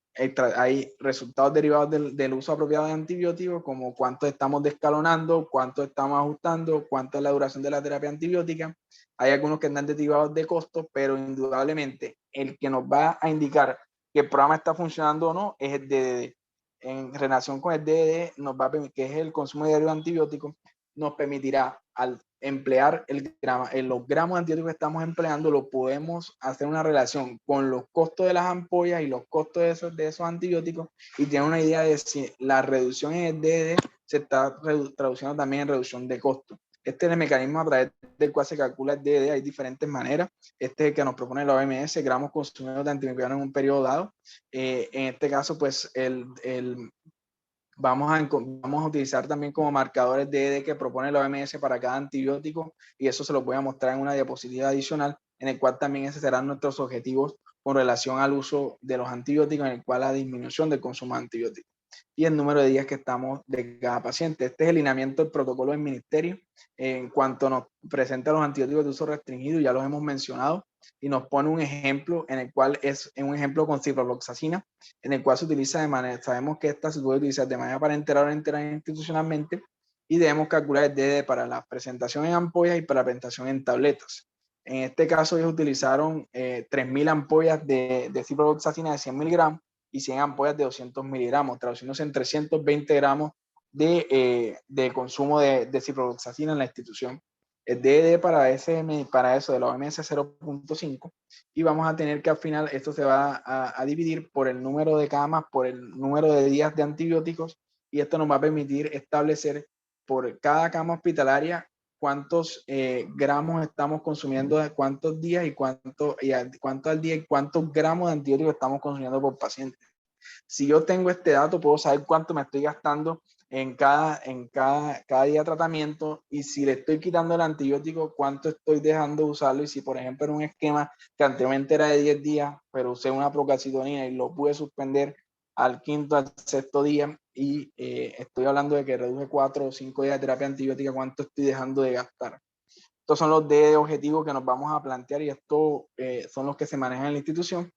resultados derivados del uso apropiado de antibióticos, como cuánto estamos descalonando, cuánto estamos ajustando, cuánto es la duración de la terapia antibiótica. Hay algunos que están derivados de costos, pero indudablemente el que nos va a indicar que el programa está funcionando o no es el DDD. En relación con el DDD, nos va a permitir, que es el consumo diario de antibióticos, nos permitirá, al emplear los gramos de antibióticos que estamos empleando, lo podemos hacer una relación con los costos de las ampollas y los costos de esos antibióticos, y tener una idea de si la reducción en el DDD se está traduciendo también en reducción de costos. Este es el mecanismo a través del cual se calcula el DDD. Hay diferentes maneras. Este es el que nos propone la OMS, gramos consumidos de antimicrobianos en un periodo dado. En este caso, pues vamos a utilizar también como marcadores de ED que propone la OMS para cada antibiótico, y eso se lo voy a mostrar en una diapositiva adicional, en el cual también esos serán nuestros objetivos con relación al uso de los antibióticos, en el cual la disminución del consumo de antibióticos y el número de días que estamos de cada paciente. Este es el lineamiento del protocolo del ministerio en cuanto nos presenta los antibióticos de uso restringido, ya los hemos mencionado, y nos pone un ejemplo en el cual es un ejemplo con ciprofloxacina, en el cual se utiliza de manera, sabemos que esta se puede utilizar de manera parenteral o enteral institucionalmente, y debemos calcular el DD para la presentación en ampollas y para la presentación en tabletas. En este caso ellos utilizaron 3.000 ampollas de ciprofloxacina de 100 miligramos y 100 ampollas de 200 miligramos, traduciéndose en 320 gramos de consumo de ciprofloxacina en la institución. El DD para eso de la OMS es 0.5, y vamos a tener que al final esto se va a dividir por el número de camas, por el número de días de antibióticos, y esto nos va a permitir establecer por cada cama hospitalaria cuántos gramos estamos consumiendo, de cuántos días y cuánto al día y cuántos gramos de antibióticos estamos consumiendo por paciente. Si yo tengo este dato, puedo saber cuánto me estoy gastando cada día de tratamiento, y si le estoy quitando el antibiótico, cuánto estoy dejando de usarlo. Y si, por ejemplo, en un esquema que anteriormente era de 10 días, pero usé una procalcitonina y lo pude suspender al quinto, al sexto día, y estoy hablando de que reduje 4 o 5 días de terapia antibiótica, ¿cuánto estoy dejando de gastar? Estos son los de objetivos que nos vamos a plantear, y estos son los que se manejan en la institución.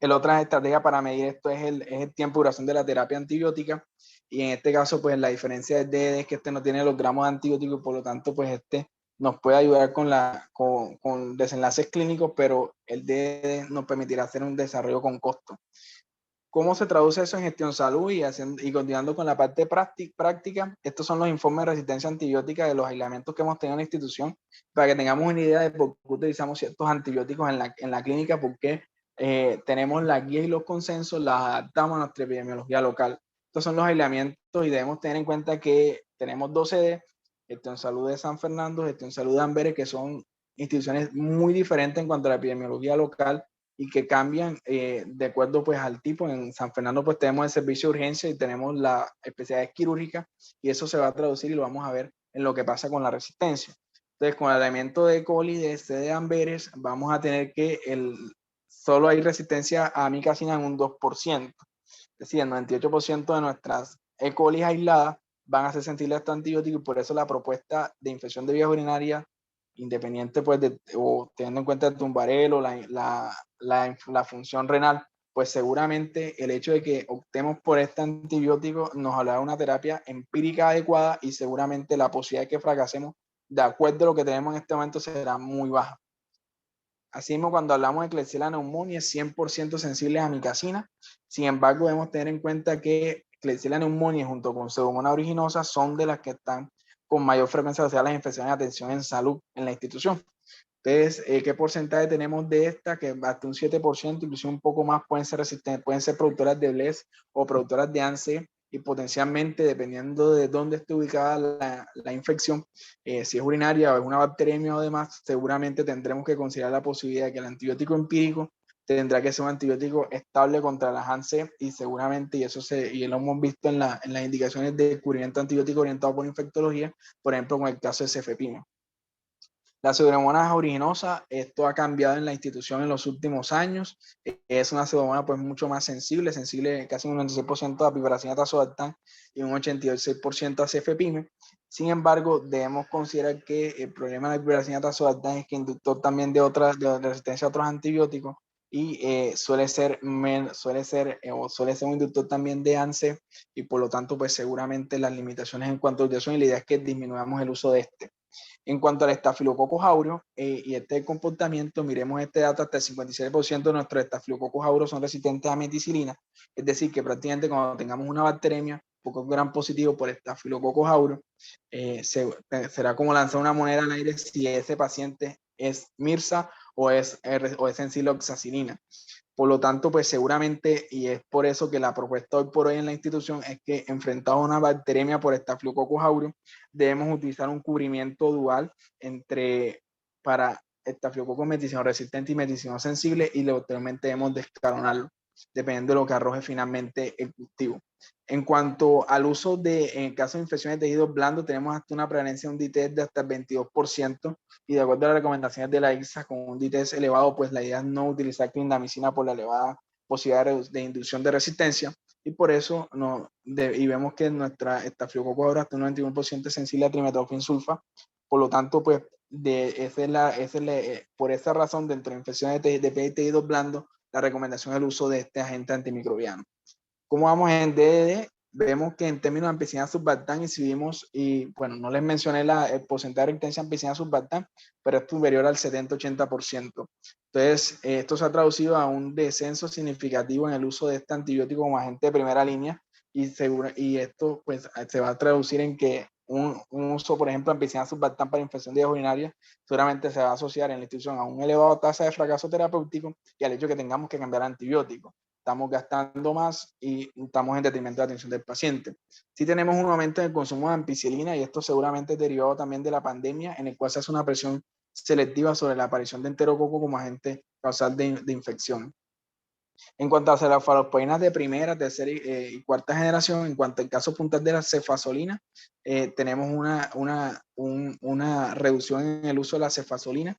La otra estrategia para medir esto es el tiempo de duración de la terapia antibiótica, y en este caso pues la diferencia del DD es que este no tiene los gramos de antibiótico, y por lo tanto pues este nos puede ayudar con desenlaces clínicos, pero el DD nos permitirá hacer un desarrollo con costo. ¿Cómo se traduce eso en gestión salud? Y continuando con la parte práctica, estos son los informes de resistencia antibiótica de los aislamientos que hemos tenido en la institución, para que tengamos una idea de por qué utilizamos ciertos antibióticos en la clínica, porque tenemos las guías y los consensos, las adaptamos a nuestra epidemiología local. Estos son los aislamientos, y debemos tener en cuenta que tenemos 12 sedes: Gestión Salud de San Fernando, Gestión Salud de Amberes, que son instituciones muy diferentes en cuanto a la epidemiología local, y que cambian de acuerdo pues al tipo. En San Fernando pues tenemos el servicio de urgencia y tenemos la especialidad quirúrgica, y eso se va a traducir y lo vamos a ver en lo que pasa con la resistencia. Entonces, con el aislamiento de coli de Amberes, vamos a tener que solo hay resistencia a amicacina en un 2%. Es decir, el 98% de nuestras E. coli aisladas van a ser sensibles a este antibiótico, y por eso la propuesta de infección de vías urinarias, independiente pues o teniendo en cuenta el tumbarelo, la función renal, pues seguramente el hecho de que optemos por este antibiótico nos hablará de una terapia empírica adecuada, y seguramente la posibilidad de que fracasemos de acuerdo a lo que tenemos en este momento será muy baja. Asimismo, cuando hablamos de Klebsiella pneumoniae, es 100% sensible a amicacina. Sin embargo, debemos tener en cuenta que Klebsiella pneumoniae junto con Pseudomonas aeruginosa son de las que están con mayor frecuencia asociadas a las infecciones de atención en salud en la institución. Entonces, ¿qué porcentaje tenemos de esta? Que hasta un 7%, incluso un poco más, pueden ser resistentes, pueden ser productoras de BLES o productoras de ANSE, y potencialmente, dependiendo de dónde esté ubicada la infección, si es urinaria o es una bacteremia o demás, seguramente tendremos que considerar la posibilidad de que el antibiótico empírico tendrá que ser un antibiótico estable contra las ANSE, y seguramente, y lo hemos visto en las indicaciones de descubrimiento antibiótico orientado por infectología, por ejemplo, con el caso de cefepime. La pseudomonas aeruginosa, esto ha cambiado en la institución en los últimos años. Es una pseudomonas pues mucho más sensible casi un 96% a piperacina tazobactam y un 86% a cefepime. Sin embargo, debemos considerar que el problema de la piperacina tazobactam es que es inductor también de resistencia a otros antibióticos, y suele ser un inductor también de ANSE, y por lo tanto pues seguramente las limitaciones en cuanto a utilización, y la idea es que disminuyamos el uso de este. En cuanto al estafilococcus aureus y este comportamiento, miremos este dato: hasta el 57% de nuestros estafilococcus aureus son resistentes a meticilina, es decir, que prácticamente cuando tengamos una bacteremia, poco gran positivo por estafilococcus aureus, será como lanzar una moneda al aire si ese paciente es MRSA o es ensiloxacilina. Por lo tanto, pues seguramente, y es por eso que la propuesta hoy por hoy en la institución es que, enfrentado a una bacteremia por Staphylococcus aureus, debemos utilizar un cubrimiento dual para Staphylococcus meticino resistente y meticino sensible, y posteriormente debemos descaronarlo. dependiendo de lo que arroje finalmente el cultivo. En cuanto al uso en el caso de infecciones de tejidos blandos, tenemos hasta una prevalencia de un DITES de hasta el 22%, y de acuerdo a las recomendaciones de la ICSA, con un DITES elevado, pues la idea es no utilizar clindamicina por la elevada posibilidad de inducción de resistencia, y por eso y vemos que nuestra estafilococcus aureus hasta un 91% es sensible a trimetoprim sulfa. Por lo tanto, pues por esa razón, dentro de infecciones de piel y tejidos blandos, la recomendación es el uso de este agente antimicrobiano. ¿Cómo vamos en DDD? Vemos que en términos de ampicilina surfactán incidimos, y bueno, no les mencioné el porcentaje de resistencia a ampicilina surfactán, pero es superior al 70-80%. Entonces, esto se ha traducido a un descenso significativo en el uso de este antibiótico como agente de primera línea, y esto pues se va a traducir en que un uso, por ejemplo, de ampicilina surfactán para infección de vías urinarias seguramente se va a asociar en la institución a una elevada tasa de fracaso terapéutico y al hecho de que tengamos que cambiar antibióticos. Estamos gastando más y estamos en detrimento de la atención del paciente. Sí tenemos un aumento en el consumo de ampicilina, y esto seguramente es derivado también de la pandemia, en el cual se hace una presión selectiva sobre la aparición de enterococo como agente causal de infección. En cuanto a las cefalosporinas de primera, tercera y cuarta generación, en cuanto al caso puntual de la cefazolina, tenemos una reducción en el uso de la cefazolina,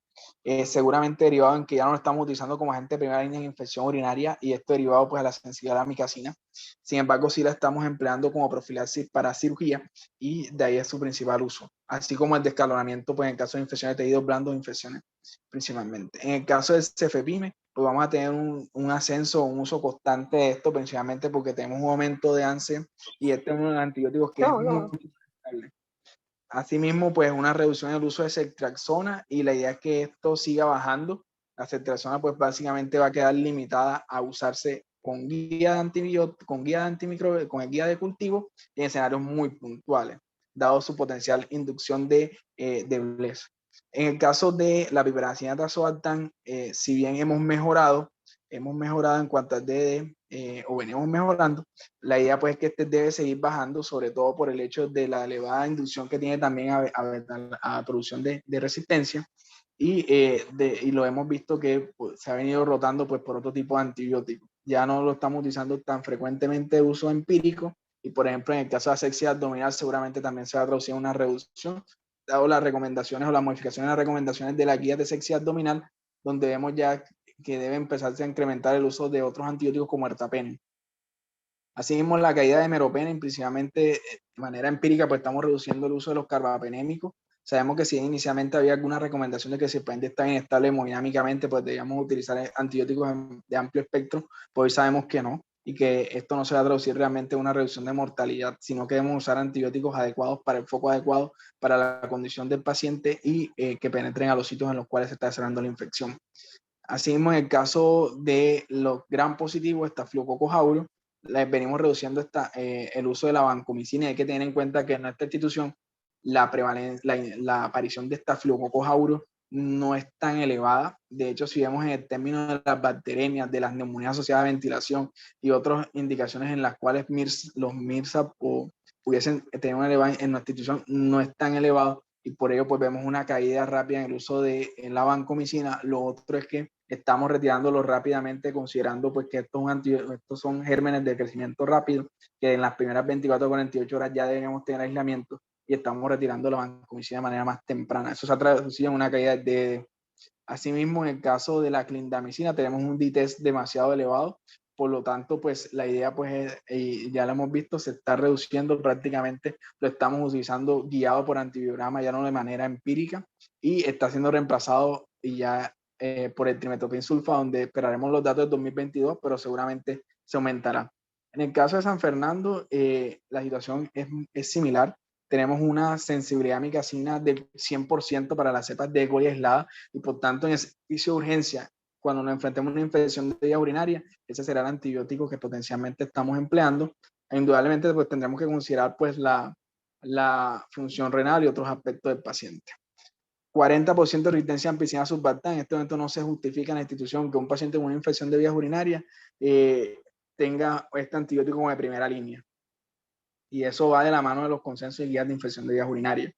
seguramente derivado en que ya no lo estamos utilizando como agente de primera línea en infección urinaria, y esto derivado pues a la sensibilidad a la amicacina. Sin embargo, sí la estamos empleando como profilaxis para cirugía, y de ahí es su principal uso, así como el descalonamiento pues en caso de infecciones de tejidos blandos, infecciones principalmente. En el caso del cefepime, pues vamos a tener un ascenso, un uso constante de esto, principalmente porque tenemos un aumento de ANSE, y este es uno de los antibióticos que es muy estable. Asimismo, pues una reducción en el uso de ceftriaxona, y la idea es que esto siga bajando. La ceftriaxona pues básicamente va a quedar limitada a usarse con guía de antibióticos, con guía de antimicrobianos, con el guía de cultivo, y en escenarios muy puntuales, dado su potencial inducción de deblez. En el caso de la piperacina tazobactam, si bien hemos mejorado en cuanto al DD, o venimos mejorando, la idea pues es que este debe seguir bajando, sobre todo por el hecho de la elevada inducción que tiene también a producción de resistencia, y lo hemos visto que pues, se ha venido rotando pues por otro tipo de antibióticos. Ya no lo estamos utilizando tan frecuentemente de uso empírico, y por ejemplo en el caso de asexia abdominal seguramente también se va a traducir una reducción, dado las recomendaciones o las modificaciones de las recomendaciones de la guía de asexia abdominal, donde vemos ya que debe empezarse a incrementar el uso de otros antibióticos como ertapenem. Asimismo, la caída de meropenem, principalmente de manera empírica, pues estamos reduciendo el uso de los carbapenémicos. Sabemos que si inicialmente había alguna recomendación de que si el paciente está inestable hemodinámicamente, pues debíamos utilizar antibióticos de amplio espectro, pues hoy sabemos que no, y que esto no se va a traducir realmente en una reducción de mortalidad, sino que debemos usar antibióticos adecuados para el foco adecuado, para la condición del paciente, y que penetren a los sitios en los cuales se está desarrollando la infección. Asimismo, en el caso de los gram positivos, Staphylococcus aureus, venimos reduciendo el uso de la vancomicina. Hay que tener en cuenta que en nuestra institución la aparición de Staphylococcus aureus no es tan elevada. De hecho, si vemos en el término de las bacteremias, de las neumonías asociadas a ventilación y otras indicaciones en las cuales los MIRSA pudiesen tener una elevada en nuestra institución, no es tan elevado, y por ello pues vemos una caída rápida en el uso de la vancomicina. Lo otro es que estamos retirándolo rápidamente, considerando pues que estos son gérmenes de crecimiento rápido, que en las primeras 24 o 48 horas ya deberíamos tener aislamiento, y estamos retirando la vancomicina de manera más temprana. Eso se ha traducido en una caída de... Asimismo, en el caso de la clindamicina tenemos un D-test demasiado elevado, por lo tanto, pues la idea, pues, ya lo hemos visto, se está reduciendo prácticamente, lo estamos utilizando guiado por antibiograma, ya no de manera empírica, y está siendo reemplazado y ya por el trimetoprim sulfa, donde esperaremos los datos del 2022, pero seguramente se aumentará. En el caso de San Fernando, la situación es similar. Tenemos una sensibilidad a micacina del 100% para las cepas de E. coli aisladas, y por tanto en el servicio de urgencia, cuando nos enfrentemos a una infección de vía urinaria, ese será el antibiótico que potencialmente estamos empleando. E indudablemente pues tendremos que considerar pues la función renal y otros aspectos del paciente. 40% de resistencia a ampicilina surfactán. En este momento no se justifica en la institución que un paciente con una infección de vías urinarias tenga este antibiótico como de primera línea. Y eso va de la mano de los consensos y guías de infección de vías urinarias.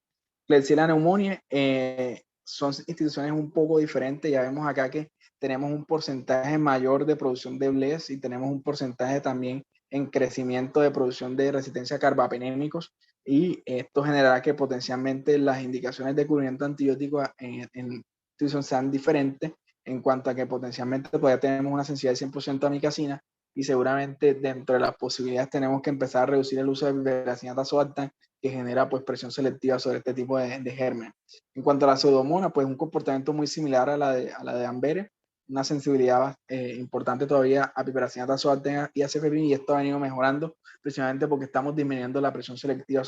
Klebsiella pneumoniae son instituciones un poco diferentes. Ya vemos acá que tenemos un porcentaje mayor de producción de BLES y tenemos un porcentaje también en crecimiento de producción de resistencia a carbapenémicos, y esto generará que potencialmente las indicaciones de cubrimiento antibiótico en nutrición sean diferentes, en cuanto a que potencialmente todavía tenemos una sensibilidad de 100% a amicacina, y seguramente dentro de las posibilidades tenemos que empezar a reducir el uso de piperacina tazobactam, que genera pues presión selectiva sobre este tipo de gérmenes. En cuanto a la pseudomonas, pues un comportamiento muy similar a la de Ambere, una sensibilidad importante todavía a piperacina tazobactam y a cefepime, y esto ha venido mejorando precisamente porque estamos disminuyendo la presión selectiva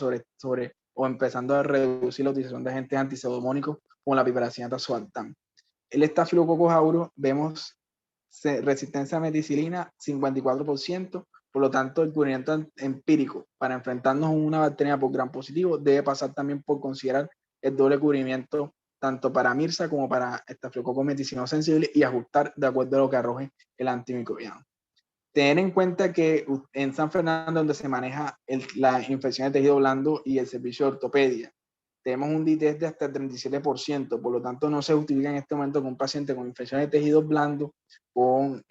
o empezando a reducir la utilización de agentes antiseudomónicos como la piperacina tazobactam. El estafilococcus aureus vemos resistencia a meticilina 54%, por lo tanto el cubrimiento empírico para enfrentarnos a una bacteria por gram positivo debe pasar también por considerar el doble cubrimiento tanto para MIRSA como para estafilococcus meticilino sensible, y ajustar de acuerdo a lo que arroje el antimicrobiano. Tener en cuenta que en San Fernando, donde se maneja la infección de tejido blando y el servicio de ortopedia, tenemos un DITES de hasta el 37%, por lo tanto no se justifica en este momento que un paciente con infección de tejidos blandos, con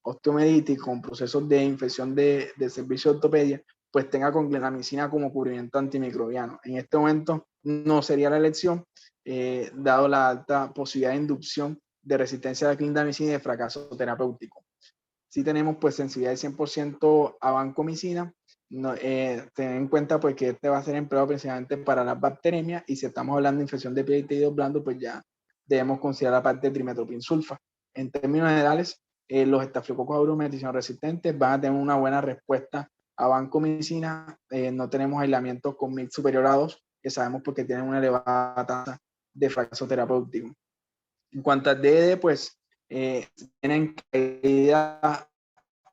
osteomelitis, con procesos de infección de servicio de ortopedia, pues tenga con clindamicina como cubrimiento antimicrobiano. En este momento no sería la elección, dado la alta posibilidad de inducción de resistencia a la clindamicina y de fracaso terapéutico. Si tenemos pues sensibilidad del 100% a vancomicina. Tener en cuenta pues que este va a ser empleado principalmente para las bacteremias, y si estamos hablando de infección de piel y tejidos blandos, pues ya debemos considerar la parte de trimetoprim sulfa. En términos generales, los estafilococcus aureus meticilino resistentes van a tener una buena respuesta a vancomicina. No tenemos aislamiento con MIC superior a 2, que sabemos porque tienen una elevada tasa de fracaso terapéutico. En cuanto al DED, pues tienen caída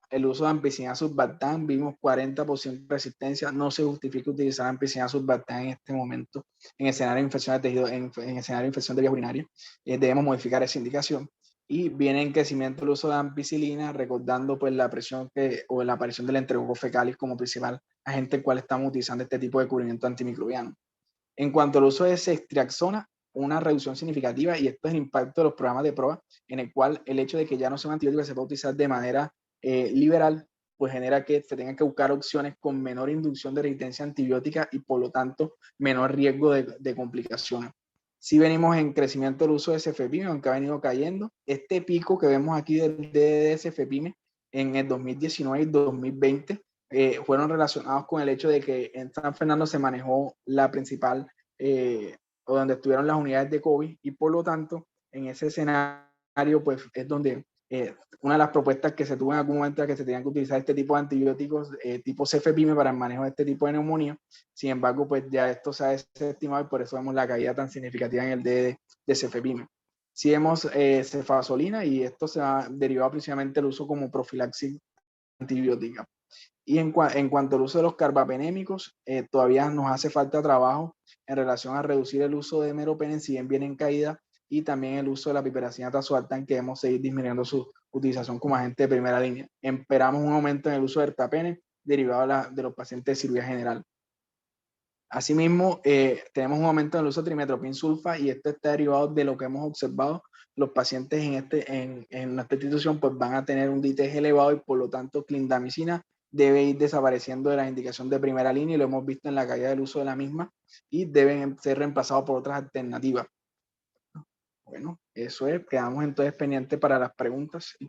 el uso de ampicilina sulbactam, vimos 40% de resistencia. No se justifica utilizar ampicilina sulbactam en este momento en escenario de infección de tejido, en escenario de infección de vías urinarias. Debemos modificar esa indicación. Y viene en crecimiento el uso de ampicilina, recordando pues la presión o la aparición del Enterococcus fecalis como principal agente el cual estamos utilizando este tipo de cubrimiento antimicrobiano. En cuanto al uso de ceftriaxona, una reducción significativa, y esto es el impacto de los programas de prueba, en el cual el hecho de que ya no sea un antibiótico que se pueda utilizar de manera liberal, pues genera que se tengan que buscar opciones con menor inducción de resistencia antibiótica y por lo tanto menor riesgo de complicaciones. Si venimos en crecimiento del uso de cefepime, aunque ha venido cayendo, este pico que vemos aquí de cefepime en el 2019 y 2020 fueron relacionados con el hecho de que en San Fernando se manejó la principal, o donde estuvieron las unidades de COVID, y por lo tanto en ese escenario pues es donde una de las propuestas que se tuvo en algún momento era que se tenían que utilizar este tipo de antibióticos tipo cefepime para el manejo de este tipo de neumonía. Sin embargo, pues ya esto se ha desestimado, y por eso vemos la caída tan significativa en el de cefepime. Si vemos cefazolina, y esto se ha derivado principalmente del uso como profilaxis antibiótica. Y en cuanto al uso de los carbapenémicos, todavía nos hace falta trabajo en relación a reducir el uso de meropenem, si bien viene en caída, y también el uso de la piperacina tazobactam, que debemos seguir disminuyendo su utilización como agente de primera línea. Esperamos un aumento en el uso de ertapenem derivado de los pacientes de cirugía general. Asimismo, tenemos un aumento en el uso de trimetoprim sulfa, y esto está derivado de lo que hemos observado. Los pacientes en nuestra institución pues van a tener un DITES elevado, y por lo tanto clindamicina debe ir desapareciendo de la indicación de primera línea, y lo hemos visto en la caída del uso de la misma, y deben ser reemplazados por otras alternativas. Bueno, eso es. Quedamos entonces pendientes para las preguntas y